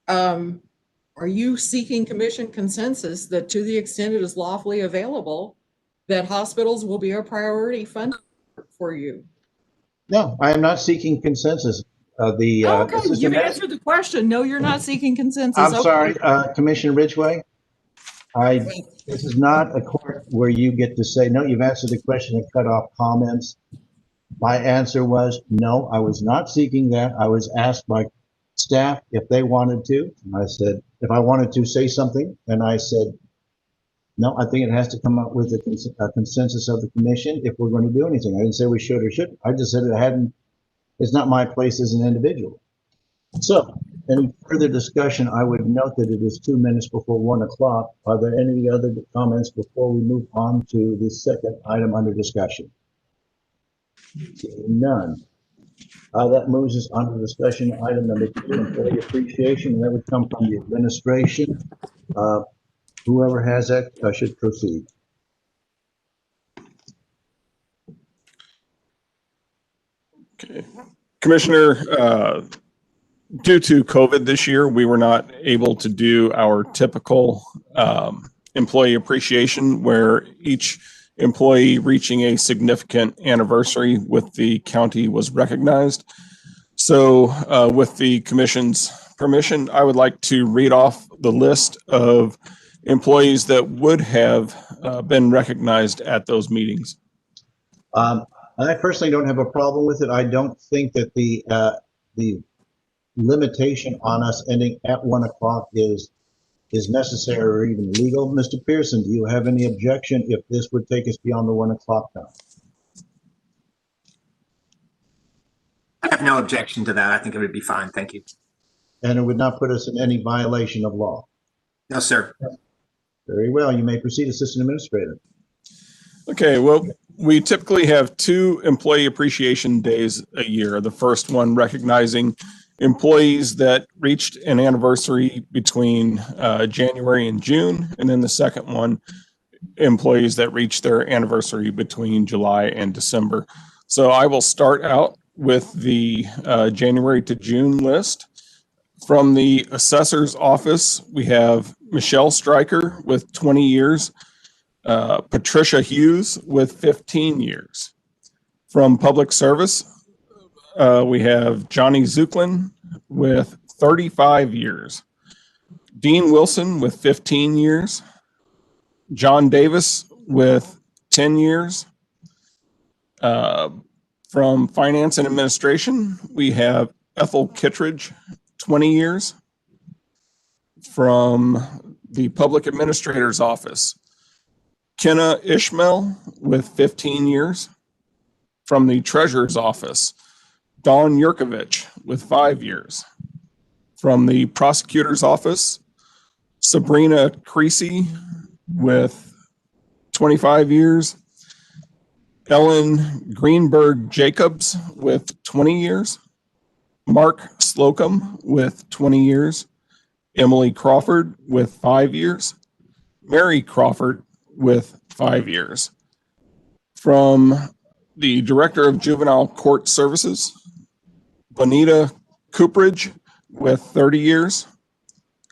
Are you seeking commission consensus that to the extent it is lawfully available, that hospitals will be a priority fund for you? No, I am not seeking consensus. Okay, you answered the question. No, you're not seeking consensus. I'm Okay. sorry, Commissioner Ridgway. This is not a court where you get to say, no, you've answered the question and cut off comments. My answer was, no, I was not seeking that. I was asked by staff if they wanted to. And I said, if I wanted to say something, and I said, no, I think it has to come up with a consensus of the commission if we're going to do anything. I didn't say we should or shouldn't. I just said it's not my place as an individual. So, any further discussion, I would note that it is 2 minutes before 1 o'clock. Are there any other comments before we move on to the second item under discussion? None. That moves us on to discussion item number 2, employee appreciation, and that would come from the administration. Whoever has that should proceed. Okay. Commissioner, due to COVID this year, we were not able to do our typical employee appreciation where each employee reaching a significant anniversary with the county was recognized. So with the commission's permission, I would like to read off the list of employees that would have been recognized at those meetings. I personally don't have a problem with it. I don't think that the limitation on us ending at 1 o'clock is necessary or even legal. Mr. Pearson, do you have any objection if this would take us beyond the 1 o'clock time? I have no objection to that. I think it would be fine. Thank you. And it would not put us in any violation of law? No, sir. Very well. You may proceed, Assistant Administrator. Okay, well, we typically have 2 employee appreciation days a year. The first one recognizing employees that reached an anniversary between January and June, and then the second one, employees that reached their anniversary between July and December. So I will start out with the January to June list. From the assessor's office, we have Michelle Stryker with 20 years, Patricia Hughes with 15 years. From public service, we have Johnny Zucklin with 35 years, Dean Wilson with 15 years, John Davis with 10 years. From finance and administration, we have Ethel Kittredge, 20 years. From the public administrator's office, Kenna Ishmael with 15 years. From the treasurer's office, Dawn Yurkovich with 5 years. From the prosecutor's office, Sabrina Creasy with 25 years. Ellen Greenberg Jacobs with 20 years. Mark Slocum with 20 years. Emily Crawford with 5 years. Mary Crawford with 5 years. From the Director of Juvenile Court Services, Bonita Cooperage with 30 years.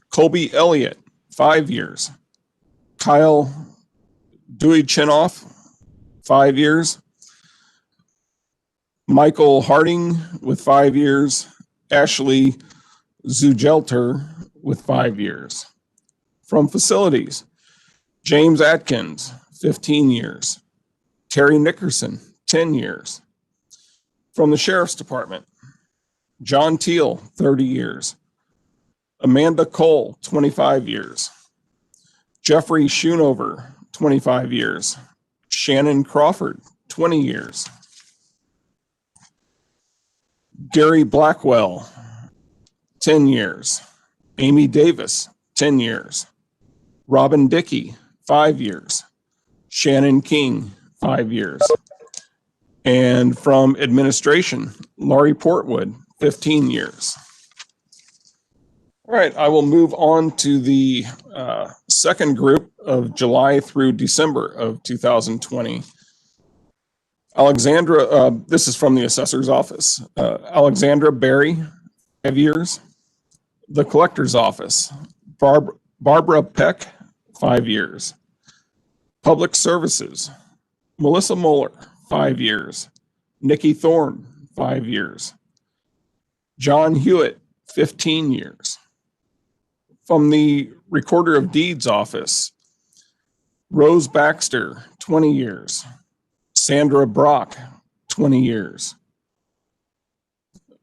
Colby Elliott, 5 years. Kyle Dewey Chinoff, 5 years. Michael Harding with 5 years. Ashley Zugelter with 5 years. From Facilities, James Atkins, 15 years. Terry Nickerson, 10 years. From the Sheriff's Department, John Teal, 30 years. Amanda Cole, 25 years. Jeffrey Schoonover, 25 years. Shannon Crawford, 20 years. Gary Blackwell, 10 years. Amy Davis, 10 years. Robin Dickey, 5 years. Shannon King, 5 years. And from administration, Laurie Portwood, 15 years. All right, I will move on to the second group of July through December of 2020. Alexandra, this is from the assessor's office. Alexandra Berry, 5 years. The collector's office, Barbara Peck, 5 years. Public services, Melissa Moeller, 5 years. Nikki Thorne, 5 years. John Hewitt, 15 years. From the Recorder of Deeds office, Rose Baxter, 20 years. Sandra Brock, 20 years.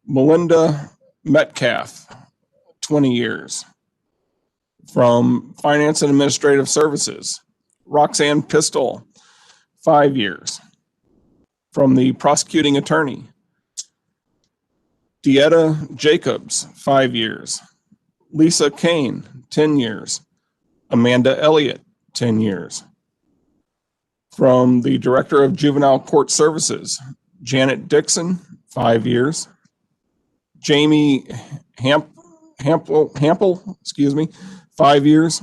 Melinda Metcalf, 20 years. From Finance and Administrative Services, Roxanne Pistol, 5 years. From the Prosecuting Attorney, Dieta Jacobs, 5 years. Lisa Kane, 10 years. Amanda Elliott, 10 years. From the Director of Juvenile Court Services, Janet Dixon, 5 years. Jamie Hample, 5 years.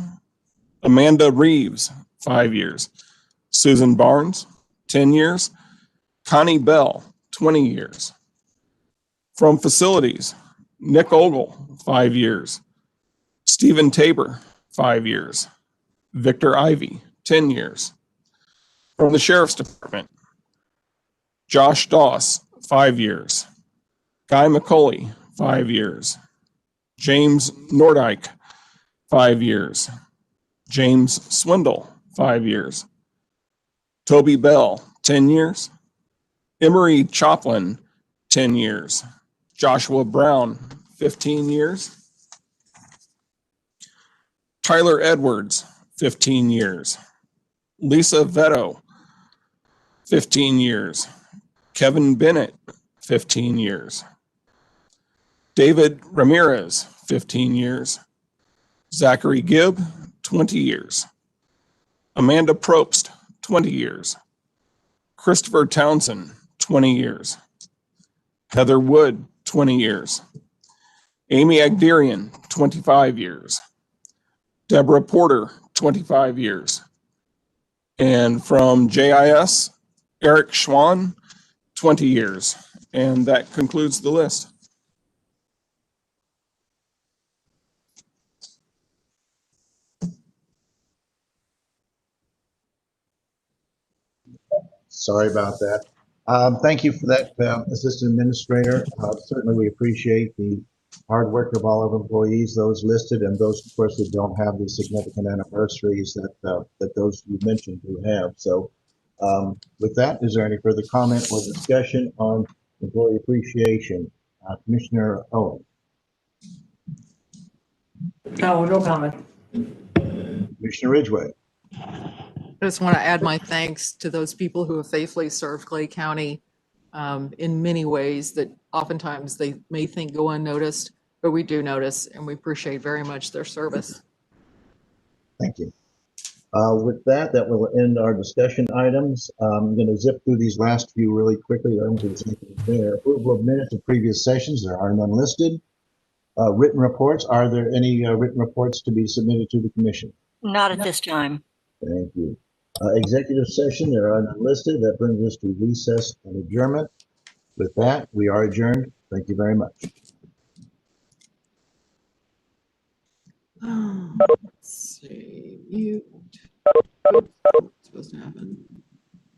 Amanda Reeves, 5 years. Susan Barnes, 10 years. Connie Bell, 20 years. From Facilities, Nick Ogle, 5 years. Stephen Tabor, 5 years. Victor Ivy, 10 years. From the Sheriff's Department, Josh Doss, 5 years. Guy McCauley, 5 years. James Nordyke, 5 years. James Swindle, 5 years. Toby Bell, 10 years. Emery Choplin, 10 years. Joshua Brown, 15 years. Tyler Edwards, 15 years. Lisa Vetto, 15 years. Kevin Bennett, 15 years. David Ramirez, 15 years. Zachary Gibb, 20 years. Amanda Probst, 20 years. Christopher Townsend, 20 years. Heather Wood, 20 years. Amy Agderian, 25 years. Deborah Porter, 25 years. And from JIS, Eric Schwann, 20 years. And that concludes the list. Sorry about that. Thank you for that, Assistant Administrator. Certainly we appreciate the hard work of all of our employees, those listed and those, of course, that don't have the significant anniversaries that those you mentioned do have. So with that, is there any further comment or discussion on employee appreciation? Commissioner Owen. No comment. Commissioner Ridgway. I just want to add my thanks to those people who have faithfully served Clay County in many ways that oftentimes they may think go unnoticed, but we do notice, and we appreciate very much their service. Thank you. With that will end our discussion items. I'm going to zip through these last few really quickly. Approval of minutes of previous sessions. There are none listed. Written reports, are there any written reports to be submitted to the commission? Not at this time. Thank you. Executive session, there are none listed. That brings us to recess and adjournment. With that, we are adjourned. Thank you very much. Let's see, mute.